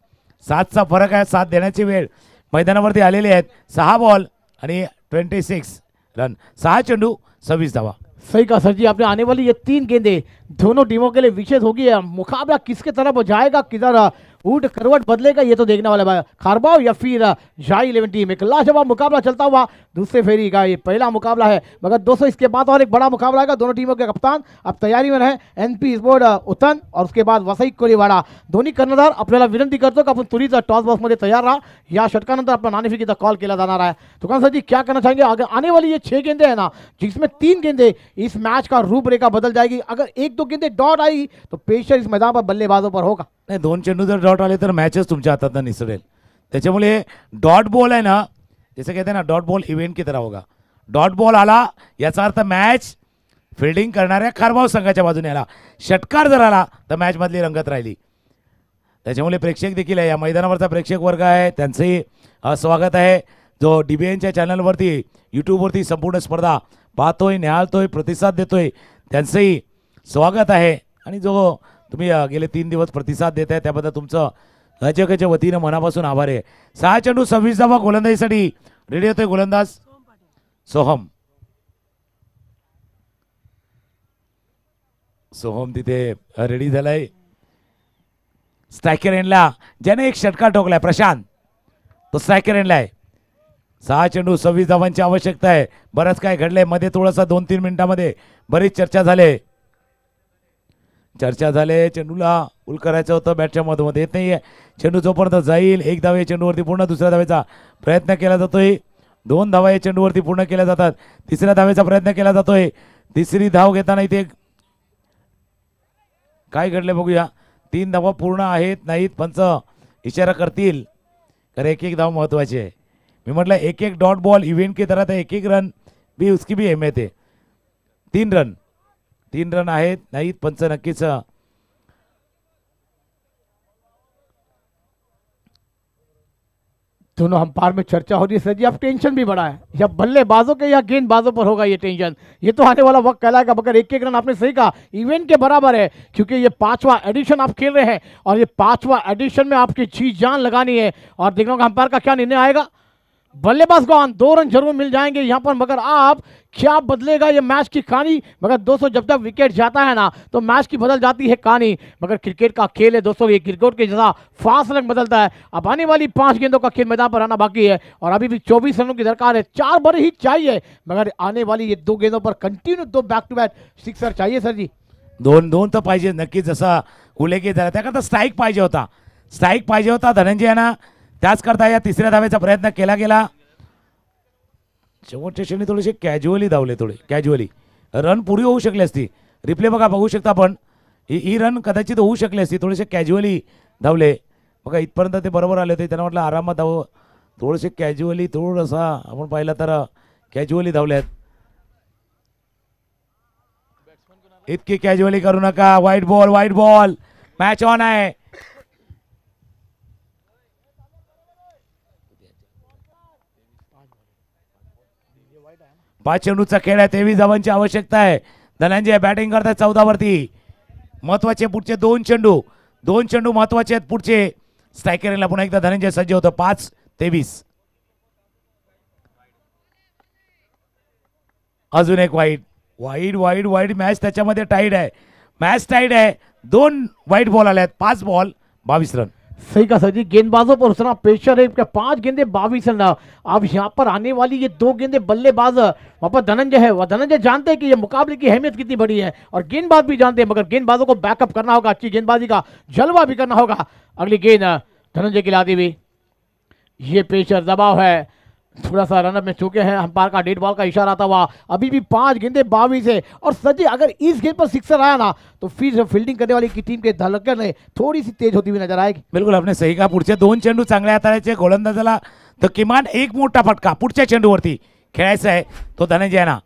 7चा फरक आहे. 7 देण्याची वेळ मैदानावरती आलेले आहेत. 6 बॉल आणि 26 रन, 6 चेंडू 26 धावा. सही कहा सर जी आपने. आने वाली ये 3 गेंदें दोनों टीमों के लिए विशेष होगी. मुकाबला किसके तरफ जाएगा, किधर ऊट करवट बदलेगा, ये तो देखने वाला है. खारबाव या फिर झाई 11 टीम. एक लाजवाब मुकाबला चलता हुआ दूसरे फेरी का ये पहला मुकाबला है, मगर दोस्तों इसके बाद और एक बड़ा मुकाबला आएगा. दोनों टीमों के कप्तान अब तैयारी में रहे. NP स्पोर्ट उतन और उसके बाद वसई कोलीवाडा दोन्ही कर्णधार. आपल्याला विनंती करतो की आपण तुरीचा टॉस बॉक्समध्ये तयार राहा. या षटकानंतर आपला नाणेफेकीचा कॉल केला जाणार आहे. तुकान सर जी क्या कहना चाहेंगे? अगर आने वाली ये 6 गेंदें हैं ना, जिसमें 3 गेंदें इस मैच का रूपरेखा बदल जाएगी. अगर 1-2 गेंदें डॉट आई तो प्रेशर इस मैदान पर बल्लेबाजों पर होगा. नाही 2 चेंडू जर डॉट आले तर मॅचच तुमच्या हातात निसरेल. त्याच्यामुळे डॉट बॉल आहे ना, जैसे कहते हैं ना डॉट बॉल इव्हेंट की तरह होगा. डॉट बॉल आला याचा अर्थ मॅच फिल्डिंग करणाऱ्या खारबाव संघाच्या बाजूने आला. षटकार जर आला तर मॅच मधली रंगत राहिली. त्याच्यामुळे प्रेक्षक देखील आहे, या मैदानावरचा प्रेक्षक वर्ग आहे त्यांचंही स्वागत आहे. जो DBNच्या चॅनलवरती यूट्यूबवरती संपूर्ण स्पर्धा पाहतोय, निहाळतोय, प्रतिसाद देतोय त्यांचंही स्वागत आहे. आणि जो तुम्ही गेले 3 दिवस प्रतिसाद देत आहे त्याबद्दल तुमचं राज्याच्या वतीनं मनापासून आभार आहे. 6 चेंडू 26 धावा गोलंदाजीसाठी रेडी होतोय गोलंदाज सोहम. सोहम तिथे रेडी झालाय. स्ट्रायकर एंडला ज्याने एक षटकार ठोकलाय प्रशांत, तो स्ट्रायकर एंडला आहे. 6 चेंडू 26 धावांची आवश्यकता आहे. बरंच काय घडलंय मध्ये, थोडासा 2-3 मिनिटांमध्ये बरीच चर्चा झाले. चेंडूला उल करायचं होतं, बॅटच्या मधोमध येत नाहीये. चेंडू जोपर्यंत जाईल 1 धावे चेंडूवरती पूर्ण, दुसऱ्या धावेचा प्रयत्न केला जातोय. 2 धावा या चेंडूवरती पूर्ण केल्या जातात. तिसऱ्या धावेचा प्रयत्न केला जातोय. तिसरी धाव घेताना इथे काय घडले बघूया. 3 धावा पूर्ण आहेत नाहीत, पंच इशारा करतील, कारण एक एक धाव महत्वाची आहे. मी म्हटलं एक एक डॉट बॉल इवेंट की तरह एक एक रन भी उसकी भी अहमियत है. 3 रन आहेत नाहीत, पंच नक्कीच दोनों अंपायर में चर्चा हो रही है सर जी। अब टेंशन भी बढ़ा है, या बल्लेबाजों के या गेंदबाजों पर होगा ये टेंशन। ये तो आने वाला वक्त कहलाएगा, मगर एक एक रन आपने सही कहा इवेंट के बराबर है, क्योंकि ये 5वां एडिशन आप खेल रहे हैं और ये 5वां एडिशन में आपकी जी जान लगानी है। और देखना होगा अंपायर का क्या निर्णय आएगा। बल्लेबाज को 2 रन जरूर मिल जाएंगे यहाँ पर, मगर आप क्या बदलेगा ये मैच की कहानी। मगर दोस्तों जब तक विकेट जाता है ना तो मैच की बदल जाती है कहानी। मगर क्रिकेट का खेल है दोस्तों, ये क्रिकेट के जैसा फास्ट रन बदलता है। अब आने वाली 5 गेंदों का खेल मैदान पर आना बाकी है और अभी भी 24 रनों की दरकार है। 4 बड़े ही चाहिए, मगर आने वाली ये 2 गेंदों पर continue 2 back to back sixer चाहिए सर जी। 2 तर पाहिजे नक्कीच, जसा उल्लेख झाला त्याकरता स्ट्राईक पाहिजे होता धनंजय यांना. त्याच करता या तिसऱ्या धावेचा प्रयत्न केला गेला. शेवटच्या क्षणी थोडेसे कॅज्युअली धावले, थोडे कॅज्युअली रन पुरी होऊ शकली असती. रिप्ले बघू शकता आपण, ही रन कदाचित होऊ शकली असती, थोडेसे कॅज्युअली धावले बघा. इथपर्यंत ते बरोबर आले होते, त्यांना म्हटलं आरामात धाव, थोडेसे कॅज्युअली थोडंसा आपण पाहिलं तर कॅज्युअली धावलेत. इतकी कॅज्युअली करू नका. वाईट बॉल मॅच ऑन आहे. पाच चेंडूचा खेळ आहे, 23 धावांची आवश्यकता आहे. धनंजय बॅटिंग करतात 14 वरती. महत्वाचे पुढचे 2 चेंडू महत्वाचे आहेत पुढचे. स्ट्रायकरला पुन्हा एकदा धनंजय सज्ज होतं. 5-23. अजून एक वाईट मॅच त्याच्यामध्ये टाईड आहे. 2 वाईट बॉल आले आहेत. 5 बॉल 22 रन. सही कहा सर जी, गेंदबाजों पर उतना प्रेशर है। 5 गेंदे 22 रन। अब यहाँ पर आने वाली ये 2 गेंदे बल्लेबाज वहाँ पर धनंजय है, वह धनंजय जानते हैं कि ये मुकाबले की अहमियत कितनी बड़ी है और गेंदबाज भी जानते हैं, मगर गेंदबाजों को बैकअप करना होगा, अच्छी गेंदबाजी का जलवा भी करना होगा। अगली गेंद धनंजय की लाती हुई, ये प्रेशर दबाव है, थोड़ा सा रनअप में चूके हैं। अंपायर का डेड बॉल का इशारा था, वह अभी भी 5 गेंदे 22 है। और सजी अगर इस गेंद पर सिक्सर आया ना तो फिर फील्डिंग करने वाली की टीम के धड़कन थोड़ी सी तेज होती हुई नजर आएगी। बिलकुल आपने सही कहा. पुढचे 2 चेंडू चांगल्या हाताळायचे गोलंदाजाला, तर किमान एक मोठा फटका पुढच्या चेंडूवरती खेळायचा आहे तो धनंजयना.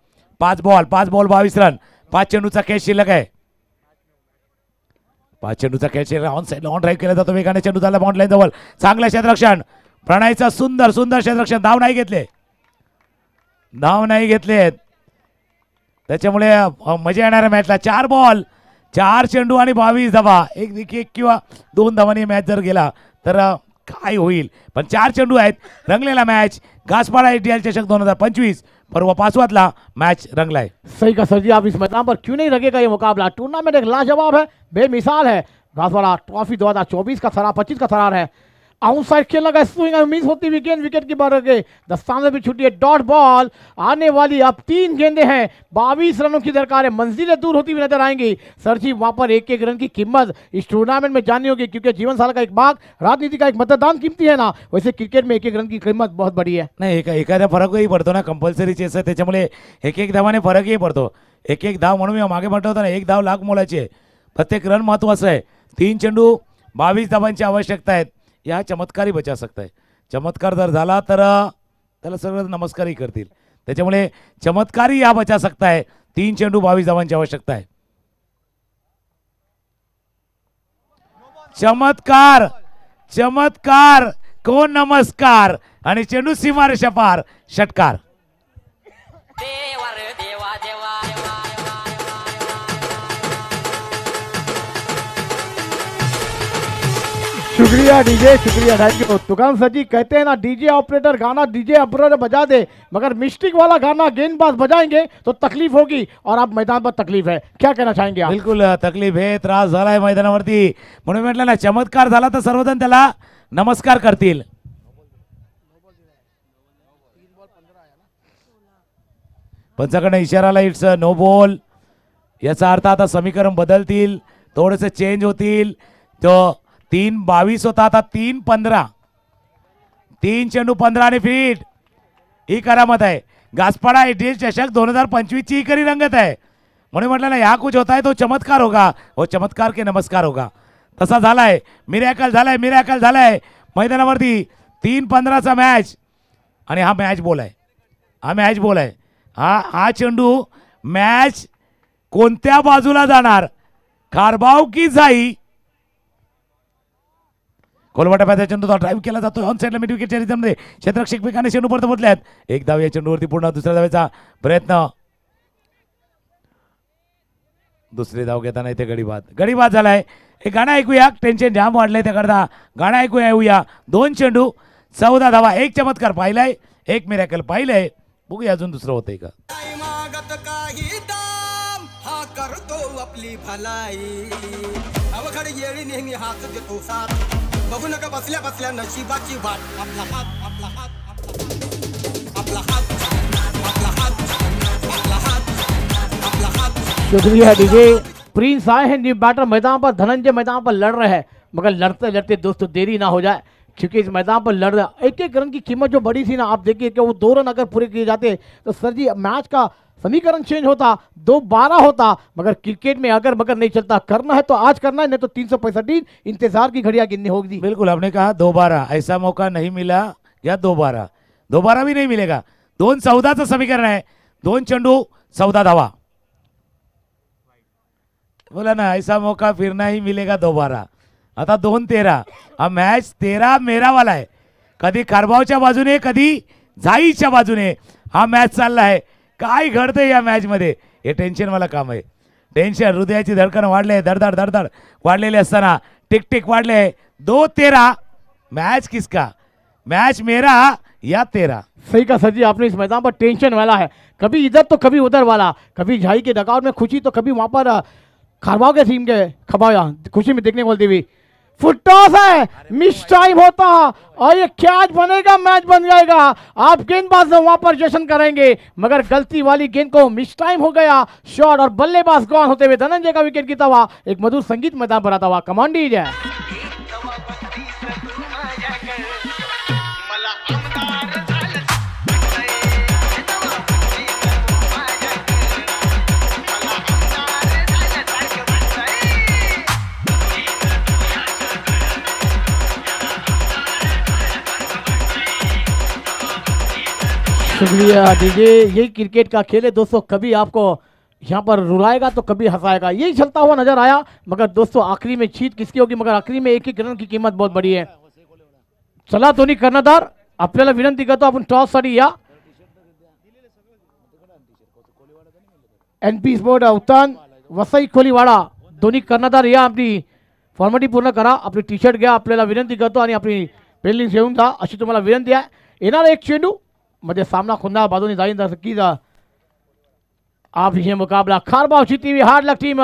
5 बॉल 22 रन. 5 चेंडूचा खेळ शिल्लक आहे. 5 चेंडूचा खेळ शिल्लक. ऑन साइड ऑन ड्राईव्ह केला जातो वेगाने. चेंडू झाला बाउंड लाईन जवळ. चांगलं क्षेत्ररक्षण प्रणयचं, सुंदर क्षेत्ररक्षण. धाव नाही घेतले त्याच्यामुळे मजा येणार मॅचला. 4 बॉल 4 चेंडू आणि 22 धावा. एक किंवा 2 धावांनी मॅच जर गेला तर काय होईल, पण 4 चेंडू आहेत. रंगलेला मॅच. घासपाडा ITL चषक 2025 पर्व 5वातला मैच रंगला है. सही का सर जी, आप इस मैदान पर क्यों नहीं लगेगा ये मुकाबला। टूर्नामेंट एक लाजवाब है, बेमिसाल है। घासवाड़ा ट्रॉफी 2024 का थरार 25 का थरार है। आउटसाइड खेलने का स्विंग मिस होती हुई गेंद विकेट की बाहर गए। दस्ताने भी छुट्टी है। डॉट बॉल आने वाली। अब 3 गेंदे हैं, 22 रनों की दरकार है। मंजिलें दूर होती हुई नजर आएंगी। सर जी वहां पर एक एक रन की कीमत इस टूर्नामेंट में जाननी होगी, क्योंकि जीवन साल का एक भाग, राजनीति का एक मतदान कीमती है ना, वैसे क्रिकेट में एक एक रन की कीमत बहुत बड़ी है। नाही एखाद्या फरकही पडतो ना, कंपल्सरी चेस आहे त्याच्यामुळे एक धावाने फरकही पडतो. एक धाव म्हणून मी मागे म्हटलं होतं ना, 1 धाव लाख मोलाची आहे. प्रत्येक रन महत्वाचा आहे. 3 चेंडू 22 धावांची आवश्यकता आहे. या चमत्कारी बचा सकता है. चमत्कार जर झाला तर त्याला सगळे नमस्कारही करतील. त्याच्यामुळे चमत्कारी या बचा सकता है. 3 चेंडू 22 धावांची आवश्यकता आहे. चमत्कार चमत्कार कोण नमस्कार आणि चेंडू सीमारेषा पार षटकार. शुक्रिया डीजे, शुक्रिया, थैंक यू। तुकाराम सर जी कहते हैं ना, डीजे ऑपरेटर गाना डीजे ऑपरेटर बजा दे, मगर मिस्टिक वाला गाना गेंदबाज बजाएंगे तो तकलीफ होगी, और अब मैदान पर तकलीफ है। क्या कहना चाहेंगे आप? बिलकुल तकलीफ है, त्रास झालाय मैदानावरती. म्हणून म्हटलं ना, चमत्कार झाला तर सर्वजण त्याला नमस्कार करतील. पंचाकडे इशाराला इट्स नो बॉल. याचा अर्थ आता समीकरण बदलतील, थोडेसे चेंज होतील. तो 3-22 होता, आता 3-15. 3 चेंडू 15 आणि फीट. ही करामत आहे. घासपाडा एटीएस चषक 2025 ची ही खरी रंगत आहे. म्हणून म्हटलं ना, ह्या कुछ होता है तो चमत्कार होगा, वो चमत्कार के नमस्कार होगा. तसा झालाय, मिरॅकल झालाय, मिरॅकल झालाय मैदानावरती. 3-15चा मॅच आणि हा मॅच बॉल आहे, हा मॅच बॉल आहे. हा चेंडू मॅच कोणत्या बाजूला जाणार, खारबाव की जाई. कोलवाटा पायथा चेंडूचा ड्राईव्ह केला जातो ऑन साईडला मिड विकेटच्या रिझममध्ये. क्षेत्ररक्षक पिकाने चेंडू परत पोहोचल्यात. एक धाव या चेंडूवरती पूर्ण. दुसऱ्या धावेचा प्रयत्न, दुसरी धाव घेताना इथे गडीबाद झालाय. हे गाणं ऐकूया, टेन्शन जाम वाढलंय त्याकरता गाणं ऐकूया. 2 चेंडू 14 धावा. एक चमत्कार पाहिलाय, एक मिरॅकल पाहिलंय. बघूया अजून दुसरं होतंय का. काही मागत काही दाम हा करतो आपली भलाई अवघड येळी नेहमी हात देतो साथ बघू नका बसल्या बसल्या नशिबाची वाट आपला हात आपला हात आपला हात आपला हात आपला हात आपला हात. शुक्रिया डीजे. प्रिंस आए हैं न्यू बैटर मैदान पर, धनंजय मैदान पर लड़ रहे हैं, मगर लड़ते लड़ते दोस्तों देरी ना हो जाए क्योंकि इस मैदान पर लड़ रहे एक एक रन की कीमत जो बड़ी थी ना, आप देखिए कि वो 2 रन अगर पूरे किए जाते तो सर जी मैच का समीकरण चेंज होता, 2-12 होता. मगर क्रिकेट में अगर मगर नहीं चलता, करना है तो आज करना है, नहीं तो 365 इंतजार की घड़ियां गिननी होगी. बिल्कुल आपने कहा 2-12 ऐसा मौका नहीं मिला, या 2-12 भी नहीं मिलेगा. 2-14चं समीकरण आहे. 2 चेंडू 14 धावा. बोला ना, ऐसा मौका फिर नहीं मिलेगा 2-12. आता 2-13. हा मॅच 13 मेरा वाला आहे. कधी खारबावच्या बाजूने, कधी झाईच्या बाजूने हा मॅच चालला आहे. काय घडतंय या मॅच मध्ये, हे टेन्शन वाला काम आहे. टेन्शन, हृदयाची धडकन वाढले, धडधड धडधड वाढलेले असताना टिक वाढले. 2-13 मैच किसका, मैच मेरा या तेरा. सही का सर जी, आपने इस मैदान पर टेंशन वाला है, कभी इधर तो कभी उधर वाला, कभी झाई के डगाउट में खुशी तो कभी वहां पर खारबाव के टीम के खबाया खुशी में देखने को मिलती हुई. फुट टॉस है, मिस टाइम होता और ये कैच बनेगा, मैच बन जाएगा. आप गेंदबाज वहां पर जश्न करेंगे, मगर गलती वाली गेंद को मिस टाइम हो गया शॉट और बल्लेबाज गॉन होते हुए धनंजय का विकेट गिरता हुआ एक मधुर संगीत मैदान पर आता हुआ. कमांडी जय. शुक्रिया डीजे. यही क्रिकेट का खेल है दोस्तों, कभी आपको यहाँ पर रुलाएगा तो कभी हंसाएगा, यही चलता हुआ नजर आया. मगर दोस्तों आखिरी में जीत किसकी होगी, मगर आखिरी में एक रन की कीमत बहुत बड़ी है. चला दोन्ही कर्णधार, आपल्याला विनंती करतो आपण टॉस साठी या. एनपी स्पोर्ट उत्तान, वसई कोलीवाडा, दोन्ही कर्णधार या, आपली फॉर्मॅलिटी पूर्ण करा, आपली टी शर्ट घ्या, आपल्याला विनंती करतो आणि आपली पेलिंग घेऊन जा अशी तुम्हाला विनंती आहे. येणार एक चेंडू मध्ये सामना खुंदा बाजूने जाईल की आप ये मुकाबला खारबाव जीती हुई हार्ड लक टीम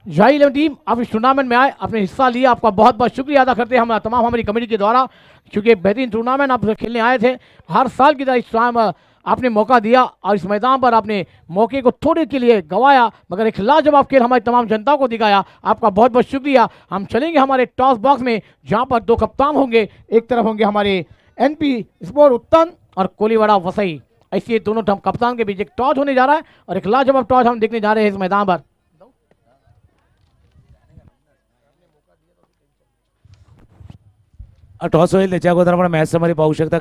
जाई इलेवन टीम आप इस टूर्नामेंट में आए, आपने हिस्सा लिया, आपका बहुत बहुत शुक्रिया अदा करते हैं हम तमाम हमारी कमेटी के द्वारा, क्योंकि बेहतरीन टूर्नामेंट आप खेलने आए थे. हर साल की तरह इस टाइम आपने मौका दिया और इस मैदान पर आपने मौके को थोड़े के लिए गंवाया, मगर एक लाजवाब खेल हमारी तमाम जनता को दिखाया. आपका बहुत बहुत शुक्रिया. हम चलेंगे हमारे टॉस बॉक्स में, जहाँ पर 2 कप्तान होंगे. एक तरफ होंगे हमारे एनपी स्पोर्ट उत्तन और कोलीवाड़ा वसई. ऐसे दोनों कप्तान के बीच एक टॉस होने जा रहा है और एक लाजवाब टॉस हम देखने जा रहे हैं इस मैदान पर. टॉस होईल त्याच्या अगोदर आपण मॅच समरी पाहू शकता.